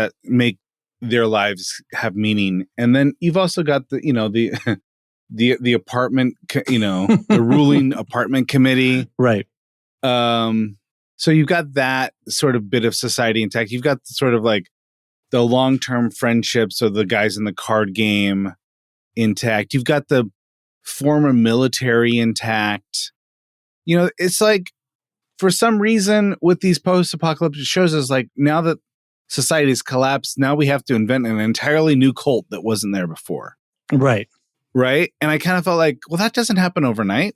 B: their lives have meaning. And then you've also got the apartment, the ruling apartment committee.
A: Right.
B: So you've got that sort of bit of society intact. You've got sort of like the long-term friendships of the guys in the card game intact. You've got the former military intact. It's like, for some reason with these post-apocalyptic shows, is like, now that society's collapsed, now we have to invent an entirely new cult that wasn't there before.
A: Right.
B: Right. And I kind of felt like, well, that doesn't happen overnight.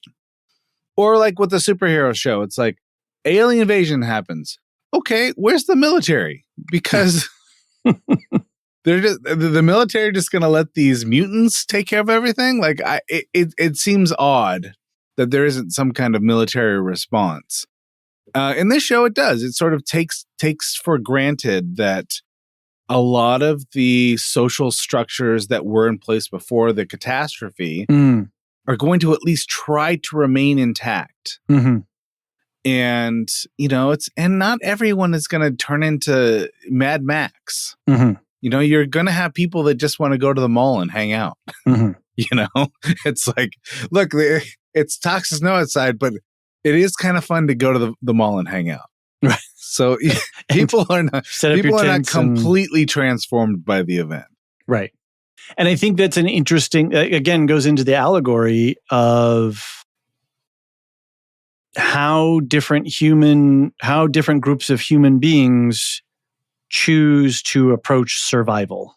B: Or like with the superhero show, it's like alien invasion happens. Okay, where's the military? Because the military just going to let these mutants take care of everything. Like it seems odd that there isn't some kind of military response. In this show, it does. It sort of takes for granted that a lot of the social structures that were in place before the catastrophe are going to at least try to remain intact. And, and not everyone is going to turn into Mad Max. You're going to have people that just want to go to the mall and hang out. It's like, look, it's toxic snow outside, but it is kind of fun to go to the mall and hang out.
A: Right.
B: So people are not completely transformed by the event.
A: Right. And I think that's an interesting, again, goes into the allegory of how different groups of human beings choose to approach survival.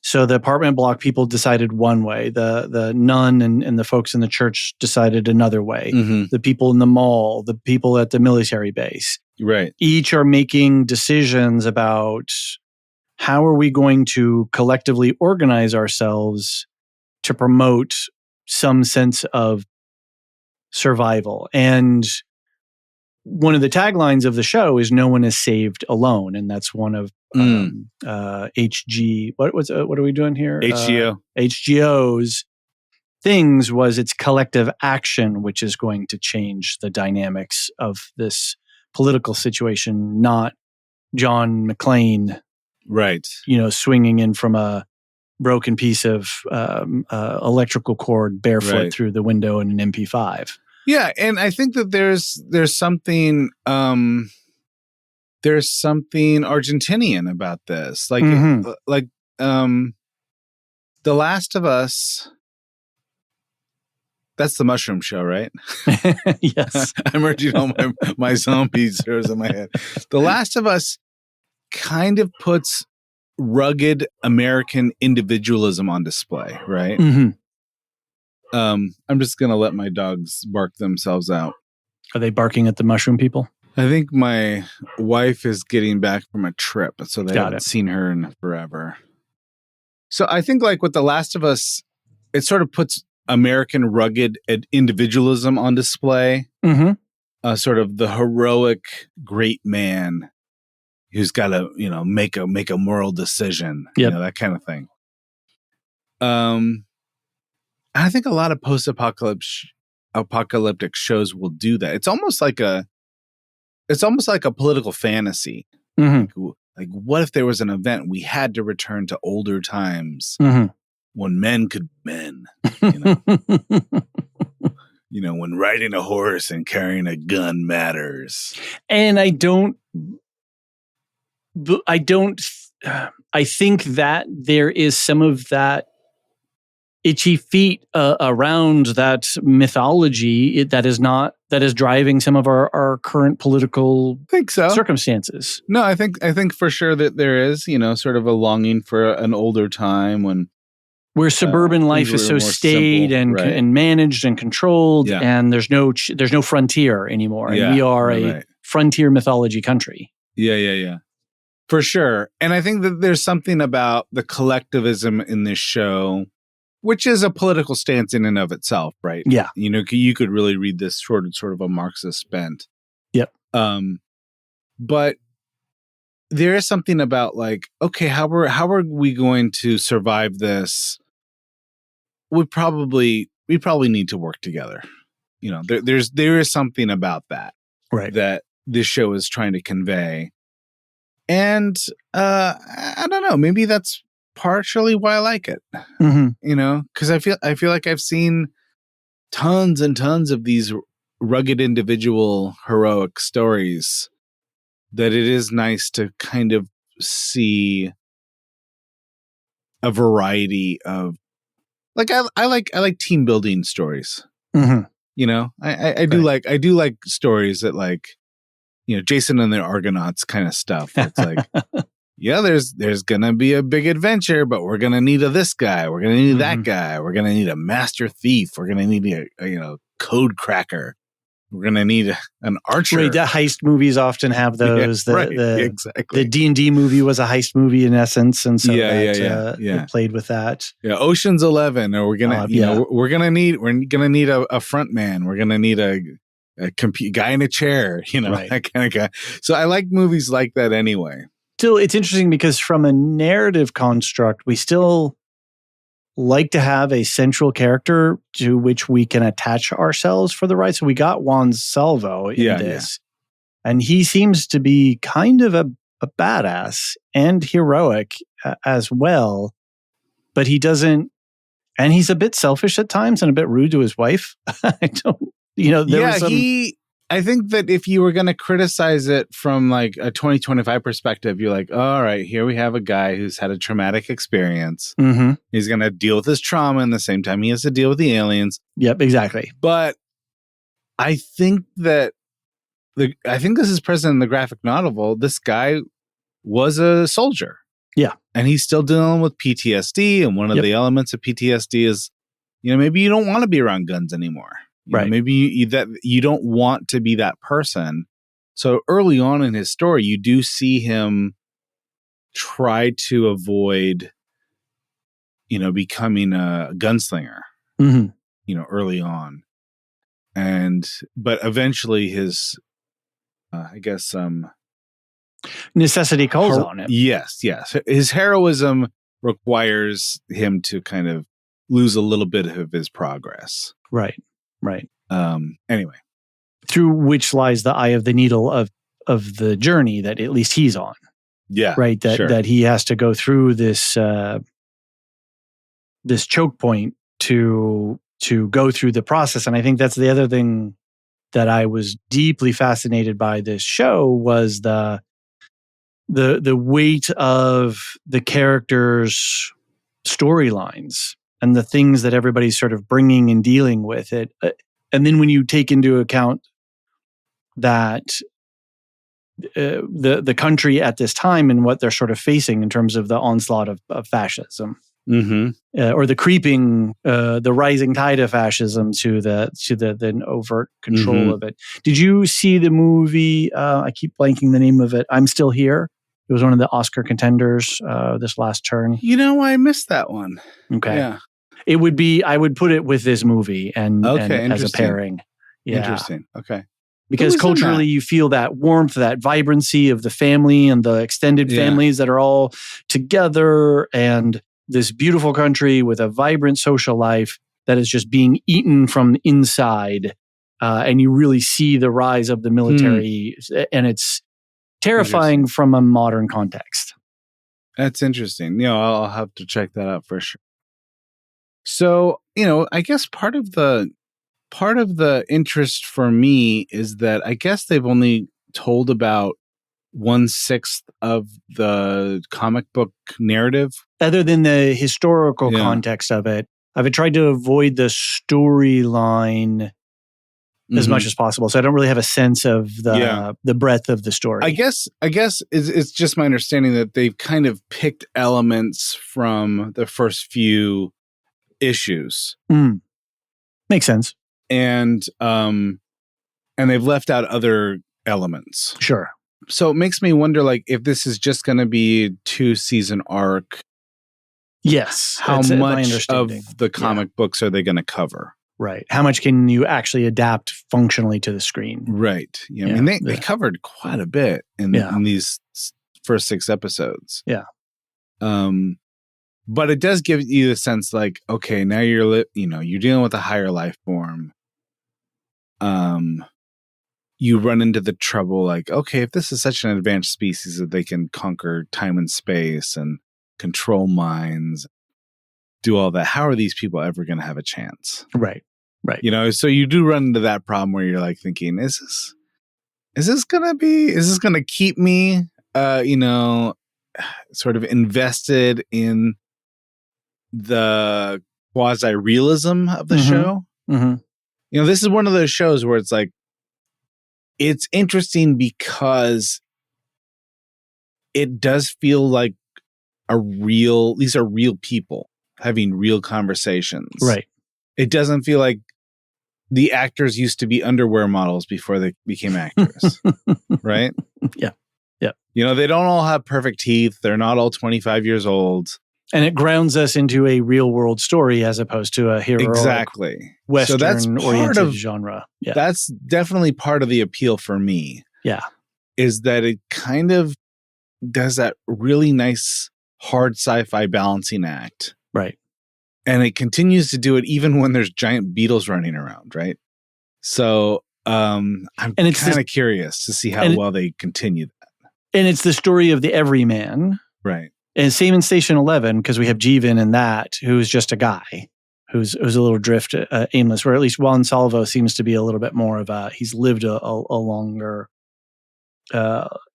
A: So the apartment block people decided one way. The nun and the folks in the church decided another way. The people in the mall, the people at the military base.
B: Right.
A: Each are making decisions about how are we going to collectively organize ourselves to promote some sense of survival. And one of the taglines of the show is "No one is saved alone," and that's one of HG. What are we doing here?
B: HGO.
A: HGO's things was its collective action, which is going to change the dynamics of this political situation. Not John McClane,
B: right?
A: Swinging in from a broken piece of electrical cord barefoot through the window in an MP5.
B: Yeah, and I think that there's something Argentinian about this. Like The Last of Us. That's the Mushroom Show, right?
A: Yes.
B: I'm merging all my zombie shows in my head. The Last of Us kind of puts rugged American individualism on display, right? I'm just going to let my dogs bark themselves out.
A: Are they barking at the mushroom people?
B: I think my wife is getting back from a trip, so they haven't seen her in forever. So I think like with The Last of Us, it sort of puts American rugged individualism on display. Sort of the heroic great man who's got to, make a moral decision, that kind of thing. I think a lot of post-apocalyptic shows will do that. It's almost like a political fantasy. Like what if there was an event we had to return to older times? when men could be men, you know, when riding a horse and carrying a gun matters.
A: And I think that there is some of that itchy feet around that mythology that is driving some of our current political circumstances.
B: No, I think for sure that there is, sort of a longing for an older time
A: where suburban life is so staid and managed and controlled, and there's no frontier anymore, and we are a frontier mythology country.
B: Yeah. For sure. And I think that there's something about the collectivism in this show, which is a political stance in and of itself, right?
A: Yeah.
B: You could really read this sort of a Marxist bent.
A: Yep.
B: But there is something about like, okay, how are we going to survive this? We probably need to work together. There is something about that,
A: right,
B: that this show is trying to convey. And I don't know, maybe that's partially why I like it.
A: Mm-hmm.
B: Because I feel like I've seen tons and tons of these rugged individual heroic stories, that it is nice to kind of see a variety of, like, I like team building stories.
A: Mm-hmm.
B: I do like stories that, like, Jason and the Argonauts kind of stuff. It's like, yeah, there's gonna be a big adventure, but we're gonna need this guy, we're gonna need that guy, we're gonna need a master thief, we're gonna need a code cracker, we're gonna need an archer.
A: Right, the heist movies often have those.
B: Exactly.
A: The D&D movie was a heist movie in essence, and so it played with that.
B: Yeah, Ocean's 11, or we're gonna we're gonna need a front man, we're gonna need a guy in a chair,
A: right,
B: that kind of guy. So I like movies like that anyway.
A: Still, it's interesting because from a narrative construct, we still like to have a central character to which we can attach ourselves for the ride. So we got Juan Salvo in this, and he seems to be kind of a badass and heroic as well, but he doesn't, and he's a bit selfish at times and a bit rude to his wife. I don't,
B: I think that if you were going to criticize it from like a 2025 perspective, you're like, all right, here we have a guy who's had a traumatic experience.
A: Mm-hmm.
B: He's going to deal with his trauma, and the same time he has to deal with the aliens.
A: Yep, exactly.
B: But I think that this is present in the graphic novel. This guy was a soldier.
A: Yeah.
B: And he's still dealing with PTSD. And one of the elements of PTSD is, maybe you don't want to be around guns anymore.
A: Right.
B: Maybe you don't want to be that person. So early on in his story, you do see him try to avoid, becoming a gunslinger, early on. But eventually his,
A: necessity calls on him.
B: Yes. His heroism requires him to kind of lose a little bit of his progress.
A: Right.
B: Anyway,
A: through which lies the eye of the needle of the journey that at least he's on.
B: Yeah.
A: Right. That he has to go through this this choke point to go through the process. And I think that's the other thing that I was deeply fascinated by this show was the weight of the characters' storylines and the things that everybody's sort of bringing and dealing with it. And then when you take into account that the country at this time and what they're sort of facing in terms of the onslaught of fascism, or the creeping, the rising tide of fascism to the overt control of it. Did you see the movie? I keep blanking the name of it. I'm Still Here. It was one of the Oscar contenders this last turn.
B: I missed that one.
A: Okay.
B: Yeah.
A: It would be, I would put it with this movie and as a pairing. Yeah.
B: Interesting. Okay.
A: Because culturally you feel that warmth, that vibrancy of the family and the extended families that are all together, and this beautiful country with a vibrant social life that is just being eaten from inside. And you really see the rise of the military, and it's terrifying from a modern context.
B: That's interesting. I'll have to check that out for sure. So, I guess part of the interest for me is that I guess they've only told about 1/6 of the comic book narrative.
A: Other than the historical
B: Yeah.
A: context of it, I've tried to avoid the storyline as much as possible. So I don't really have a sense of the breadth of the story.
B: I guess it's just my understanding that they've kind of picked elements from the first few issues.
A: Makes sense.
B: And they've left out other elements.
A: Sure.
B: So it makes me wonder, like, if this is just going to be a 2-season arc.
A: Yes.
B: How much of the comic books are they going to cover?
A: Right. How much can you actually adapt functionally to the screen?
B: Right. Yeah. I mean, they covered quite a bit in these first 6 episodes.
A: Yeah.
B: But it does give you the sense, like, okay, now you're dealing with a higher life form. You run into the trouble, like, okay, if this is such an advanced species that they can conquer time and space and control minds, do all that, how are these people ever going to have a chance?
A: Right.
B: So you do run into that problem where you're like thinking, is this going to keep me, sort of invested in the quasi-realism of the show? Mm-hmm. This is one of those shows where it's like, it's interesting because it does feel like these are real people having real conversations.
A: Right.
B: It doesn't feel like the actors used to be underwear models before they became actors. Right?
A: Yeah.
B: They don't all have perfect teeth. They're not all 25 years old.
A: And it grounds us into a real world story as opposed to a heroic Western oriented genre. Yeah.
B: That's definitely part of the appeal for me.
A: Yeah.
B: Is that it kind of does that really nice hard sci-fi balancing act.
A: Right.
B: And it continues to do it even when there's giant beetles running around, right? So I'm kind of curious to see how well they continue that.
A: And it's the story of the everyman.
B: Right.
A: And same in Station 11, because we have Jeevan in that, who's just a guy who's a little drift, aimless, where at least Juan Salvo seems to be a little bit more of he's lived a longer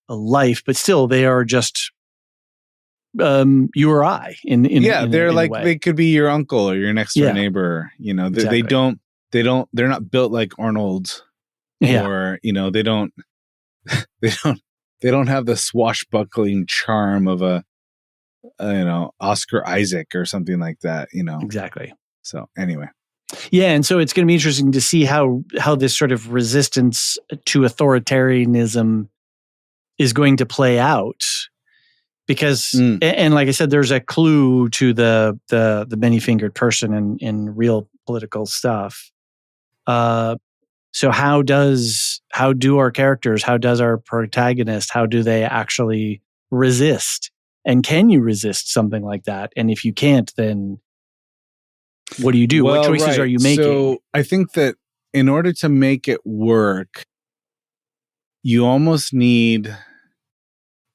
A: life, but still they are just you or I
B: they're like, they could be your uncle or your next door neighbor.
A: Exactly.
B: They're not built like Arnold or, they don't have the swashbuckling charm of a, Oscar Isaac or something like that,
A: Exactly.
B: So anyway.
A: Yeah. And so it's going to be interesting to see how this sort of resistance to authoritarianism is going to play out. Because, and like I said, there's a clue to the many-fingered person in real political stuff. So how do our characters, how does our protagonist, how do they actually resist? And can you resist something like that? And if you can't, then what do you do? What choices are you making?
B: So I think that in order to make it work, you almost need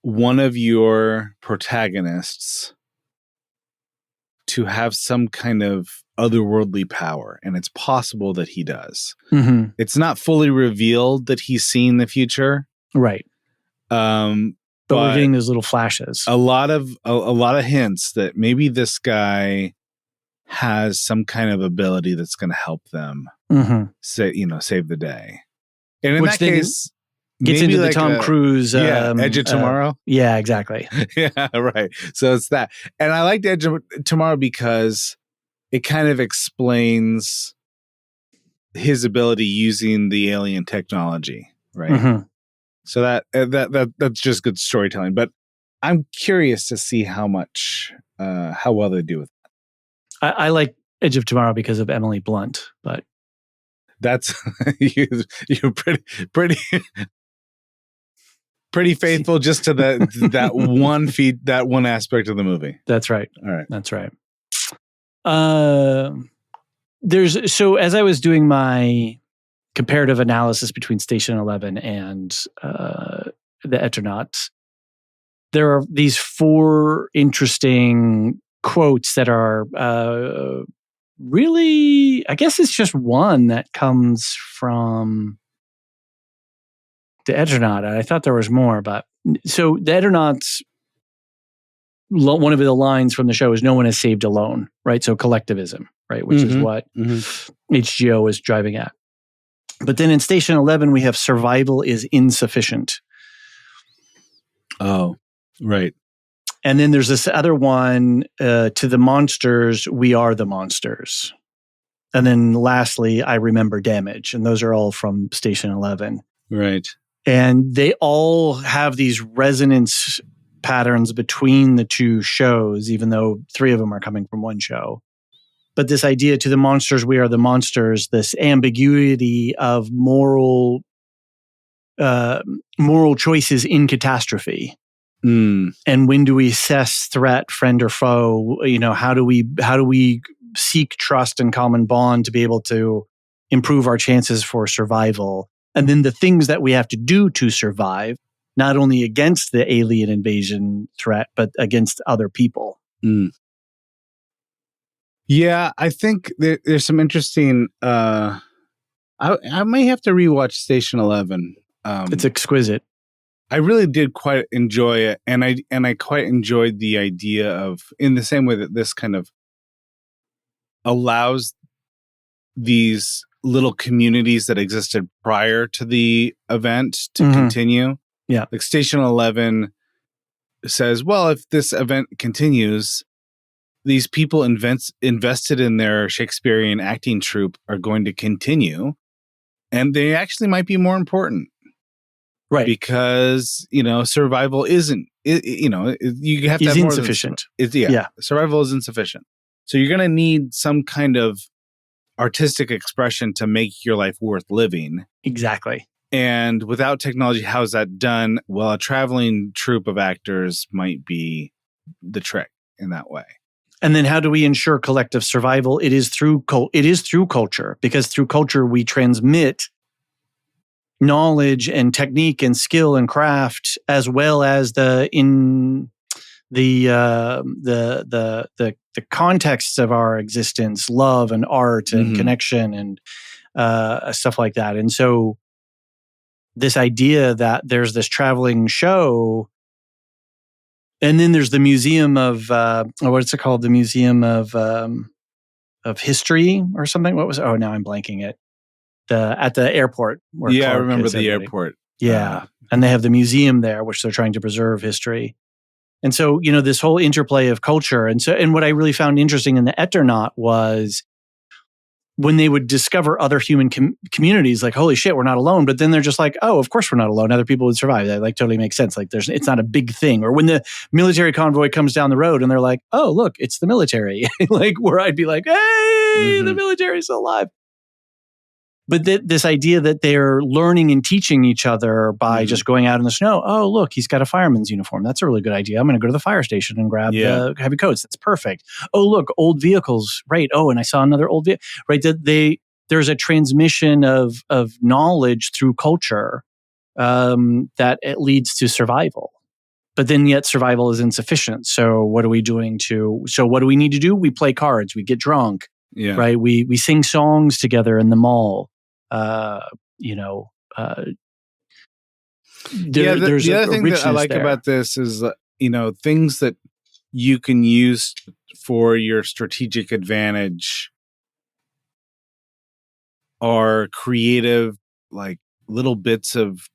B: one of your protagonists to have some kind of otherworldly power, and it's possible that he does.
A: Mm-hmm.
B: It's not fully revealed that he's seeing the future,
A: right? But we're getting those little flashes.
B: A lot of hints that maybe this guy has some kind of ability that's going to help them save the day. And in that case,
A: gets into the Tom Cruise
B: Edge of Tomorrow.
A: Yeah, exactly.
B: Yeah, right. So it's that. And I liked Edge of Tomorrow because it kind of explains his ability using the alien technology, right?
A: Mm-hmm.
B: So that's just good storytelling. But I'm curious to see how well they do with that.
A: I like Edge of Tomorrow because of Emily Blunt, but
B: that's you're pretty faithful just to that one aspect of the movie.
A: That's right.
B: All right.
A: That's right. So as I was doing my comparative analysis between Station 11 and the Eternaut, there are these 4 interesting quotes that are really, I guess it's just one that comes from the Eternaut. I thought there was more, but so the Eternaut's one of the lines from the show is "No one is saved alone," right? So collectivism, right, which is what HGO is driving at. But then in Station 11, we have survival is insufficient.
B: Oh, right.
A: And then there's this other one, to the monsters, we are the monsters. And then lastly, I remember damage. And those are all from Station 11.
B: Right.
A: And they all have these resonance patterns between the two shows, even though three of them are coming from one show. But this idea to the monsters, we are the monsters, this ambiguity of moral choices in catastrophe. And when do we assess threat, friend or foe? How do we seek trust and common bond to be able to improve our chances for survival? And then the things that we have to do to survive, not only against the alien invasion threat, but against other people.
B: Yeah, I think there's some interesting. I may have to rewatch Station 11.
A: It's exquisite.
B: I really did quite enjoy it, and I quite enjoyed the idea of, in the same way that this kind of allows these little communities that existed prior to the event to continue.
A: Yeah,
B: like Station 11 says, well, if this event continues, these people invested in their Shakespearean acting troupe are going to continue, and they actually might be more important.
A: Right.
B: Because, survival isn't, you have to have more
A: insufficient.
B: Survival is insufficient. So you're going to need some kind of artistic expression to make your life worth living.
A: Exactly.
B: And without technology, how's that done? Well, a traveling troupe of actors might be the trick in that way.
A: And then how do we ensure collective survival? It is through culture, because through culture we transmit knowledge and technique and skill and craft, as well as the contexts of our existence, love and art and connection and stuff like that. And so this idea that there's this traveling show, and then there's the museum of what's it called? The Museum of History or something. What was it? Oh, now I'm blanking it. At the airport.
B: Where Clark, I remember the airport.
A: Yeah. And they have the museum there, which they're trying to preserve history. And so, this whole interplay of culture. And what I really found interesting in the Eternaut was when they would discover other human communities, like, holy shit, we're not alone. But then they're just like, oh, of course we're not alone. Other people would survive. That totally makes sense. Like it's not a big thing. Or when the military convoy comes down the road and they're like, oh, look, it's the military. Like where I'd be like, hey, the military's still alive. But this idea that they're learning and teaching each other by just going out in the snow. Oh, look, he's got a fireman's uniform. That's a really good idea. I'm going to go to the fire station and grab the heavy coats. That's perfect. Oh, look, old vehicles. Right. Oh, and I saw another old vehicle. Right. There's a transmission of knowledge through culture that it leads to survival. But then yet survival is insufficient. So what are we doing so what do we need to do? We play cards. We get drunk.
B: Yeah.
A: Right. We sing songs together in the mall.
B: The other thing that I like about this is, things that you can use for your strategic advantage are creative, like little bits of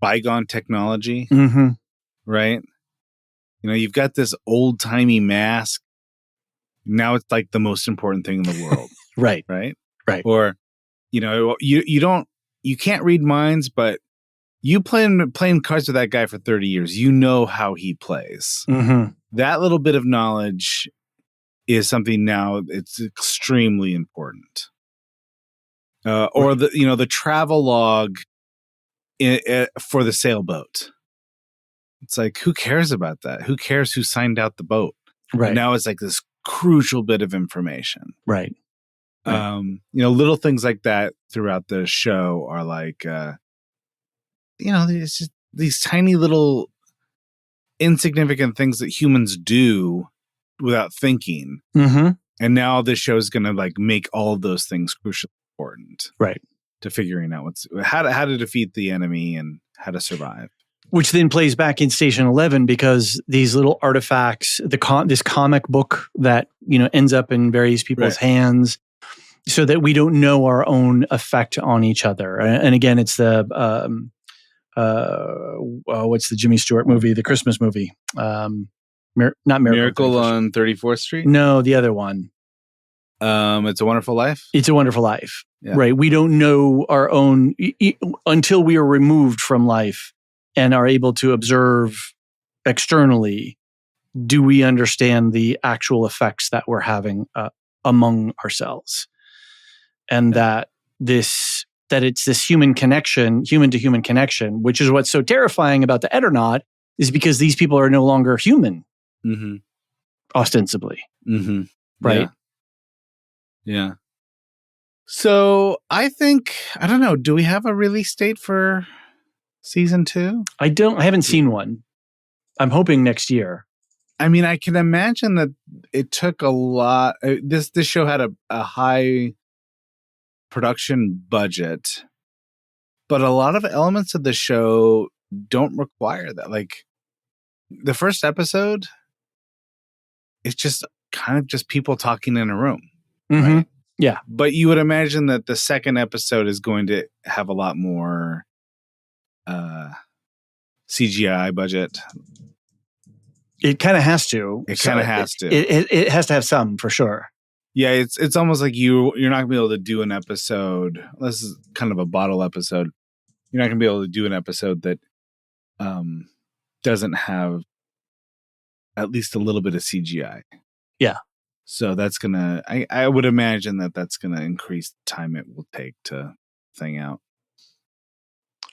B: bygone technology, right? You've got this old timey mask. Now it's like the most important thing in the world.
A: Right.
B: Or, you can't read minds, but you playing cards with that guy for 30 years, you know how he plays. That little bit of knowledge is something now it's extremely important. Or the travel log for the sailboat. It's like, who cares about that? Who cares who signed out the boat?
A: Right.
B: And now it's like this crucial bit of information.
A: Right.
B: Little things like that throughout the show are like, it's just these tiny little insignificant things that humans do without thinking And now this show is going to like make all of those things crucially important.
A: Right.
B: To figuring out how to defeat the enemy and how to survive.
A: Which then plays back in Station 11 because these little artifacts, this comic book that, ends up in various people's hands so that we don't know our own effect on each other. And again, it's the, what's the Jimmy Stewart movie, the Christmas movie? Not
B: Miracle on 34th Street?
A: No, the other one.
B: It's a Wonderful Life?
A: It's a Wonderful Life.
B: Yeah.
A: Right. We don't know our own until we are removed from life and are able to observe externally. Do we understand the actual effects that we're having among ourselves? And that it's this human to human connection, which is what's so terrifying about the Eternaut, is because these people are no longer human, ostensibly.
B: Mm-hmm.
A: Right?
B: Yeah. So I don't know, do we have a release date for season 2?
A: I haven't seen one. I'm hoping next year.
B: I mean, I can imagine that it took a lot. This show had a high production budget, but a lot of elements of the show don't require that. Like the first episode, it's just kind of just people talking in a room.
A: Mm-hmm.
B: Right?
A: Yeah.
B: But you would imagine that the second episode is going to have a lot more CGI budget.
A: It kind of has to.
B: It kind of has to.
A: It has to have some, for sure.
B: Yeah, it's almost like you're not going to be able to do an episode. This is kind of a bottle episode. You're not going to be able to do an episode that doesn't have at least a little bit of CGI.
A: Yeah.
B: So that's going to, I would imagine that's going to increase the time it will take to thing out.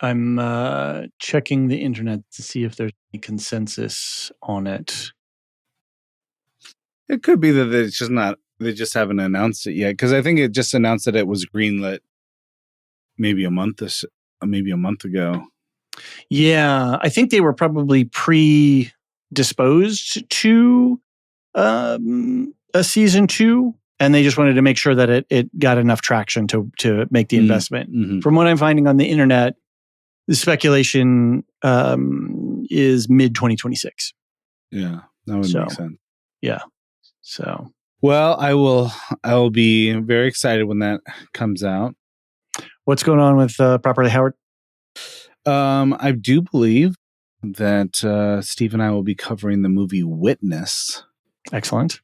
A: I'm checking the internet to see if there's any consensus on it.
B: It could be that it's just not, they just haven't announced it yet. Because I think it just announced that it was greenlit maybe a month ago.
A: Yeah, I think they were probably predisposed to a season 2, and they just wanted to make sure that it got enough traction to make the investment.
B: Mm-hmm.
A: From what I'm finding on the internet, the speculation is mid-2026.
B: Yeah, that would make sense.
A: Yeah. So,
B: well, I will be very excited when that comes out.
A: What's going on with Properly Howard?
B: I do believe that Steve and I will be covering the movie Witness.
A: Excellent.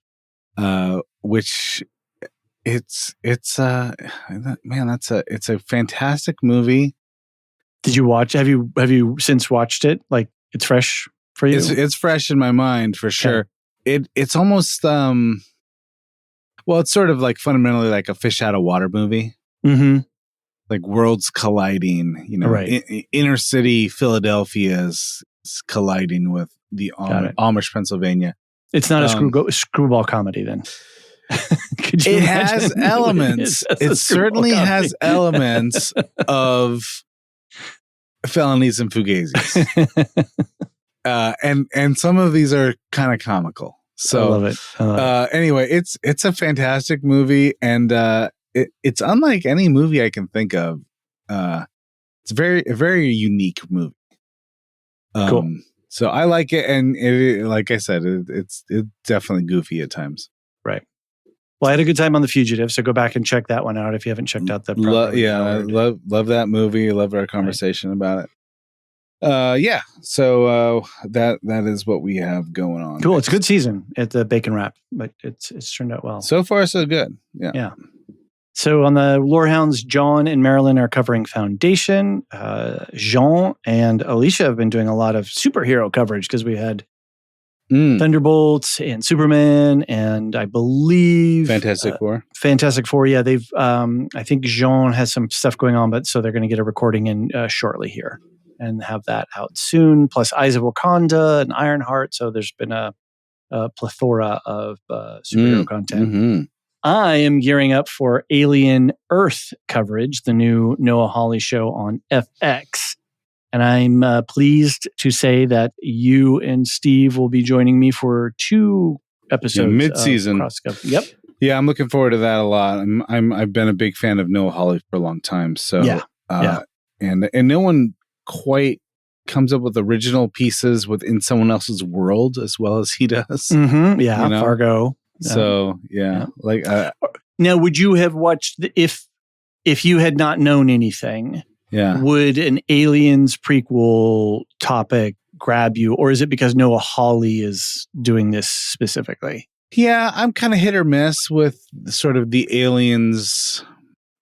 B: Which it's a fantastic movie.
A: Did you watch? Have you since watched it? Like, it's fresh for you?
B: It's fresh in my mind for sure. It's almost it's sort of like fundamentally like a fish out of water movie.
A: Mm-hmm.
B: Like worlds colliding,
A: right.
B: Inner city Philadelphia is colliding with the Amish Pennsylvania.
A: It's not a screwball comedy then.
B: It has elements. It certainly has elements of felonies and fugazis. And some of these are kind of comical. So
A: I love it.
B: Anyway, it's a fantastic movie, and it's unlike any movie I can think of. It's a very unique movie.
A: Cool.
B: So I like it, and like I said, it's definitely goofy at times.
A: Right. Well, I had a good time on The Fugitive, so go back and check that one out if you haven't checked out that.
B: Love that movie. Love our conversation about it. So that is what we have going on.
A: Cool. It's a good season at the Bacon Wrap, but it's turned out well.
B: So far, so good. Yeah.
A: So on the Lorehounds, John and Marilyn are covering Foundation. Jean and Alicia have been doing a lot of superhero coverage because we had Thunderbolts and Superman, and I believe
B: Fantastic Four.
A: Fantastic Four. Yeah, they've. I think Jean has some stuff going on, but so they're going to get a recording in shortly here and have that out soon. Plus Eyes of Wakanda and Ironheart. So there's been a plethora of superhero content.
B: Mm-hmm.
A: I am gearing up for Alien Earth coverage, the new Noah Hawley show on FX. And I'm pleased to say that you and Steve will be joining me for 2 episodes.
B: Mid-season.
A: Yep.
B: Yeah, I'm looking forward to that a lot. I've been a big fan of Noah Hawley for a long time. So and no one quite comes up with original pieces within someone else's world as well as he does.
A: Mm-hmm. Yeah, you know? Fargo.
B: So like
A: now, would you have watched if you had not known anything?
B: Yeah,
A: would an Aliens prequel topic grab you, or is it because Noah Hawley is doing this specifically?
B: Yeah, I'm kind of hit or miss with sort of the Aliens.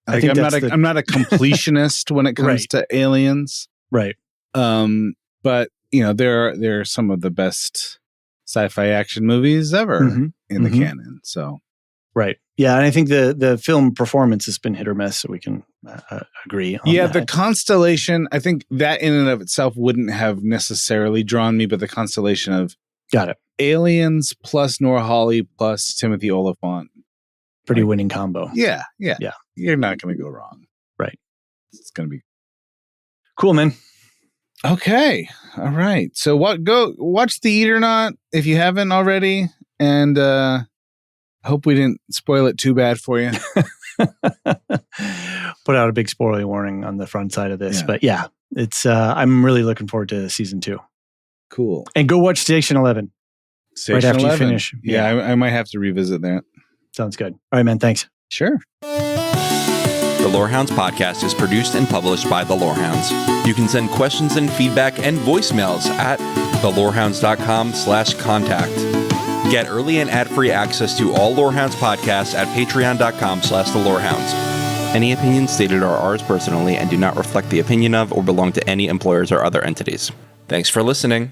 B: Like, I'm not a completionist when it comes to Aliens.
A: Right.
B: But you know, there are some of the best sci-fi action movies ever in the canon. So,
A: right. Yeah, and I think the film performance has been hit or miss, so we can agree on that.
B: The Constellation, I think that in and of itself wouldn't have necessarily drawn me, but the Constellation of Aliens plus Noah Hawley plus Timothy Olyphant.
A: Pretty winning combo.
B: Yeah. You're not going to go wrong.
A: Right.
B: It's going to be
A: cool, man.
B: Okay. All right. So go watch The Eternaut if you haven't already, and hope we didn't spoil it too bad for you.
A: Put out a big spoiler warning on the front side of this, but it's I'm really looking forward to season 2.
B: Cool.
A: And go watch Station 11 right after 11. You finish.
B: Yeah, I might have to revisit that.
A: Sounds good. All right, man. Thanks.
B: Sure.
C: The Lorehounds podcast is produced and published by The Lorehounds. You can send questions and feedback and voicemails at thelorehounds.com/contact. Get early and ad-free access to all Lorehounds podcasts at patreon.com/thelorehounds. Any opinions stated are ours personally and do not reflect the opinion of or belong to any employers or other entities. Thanks for listening.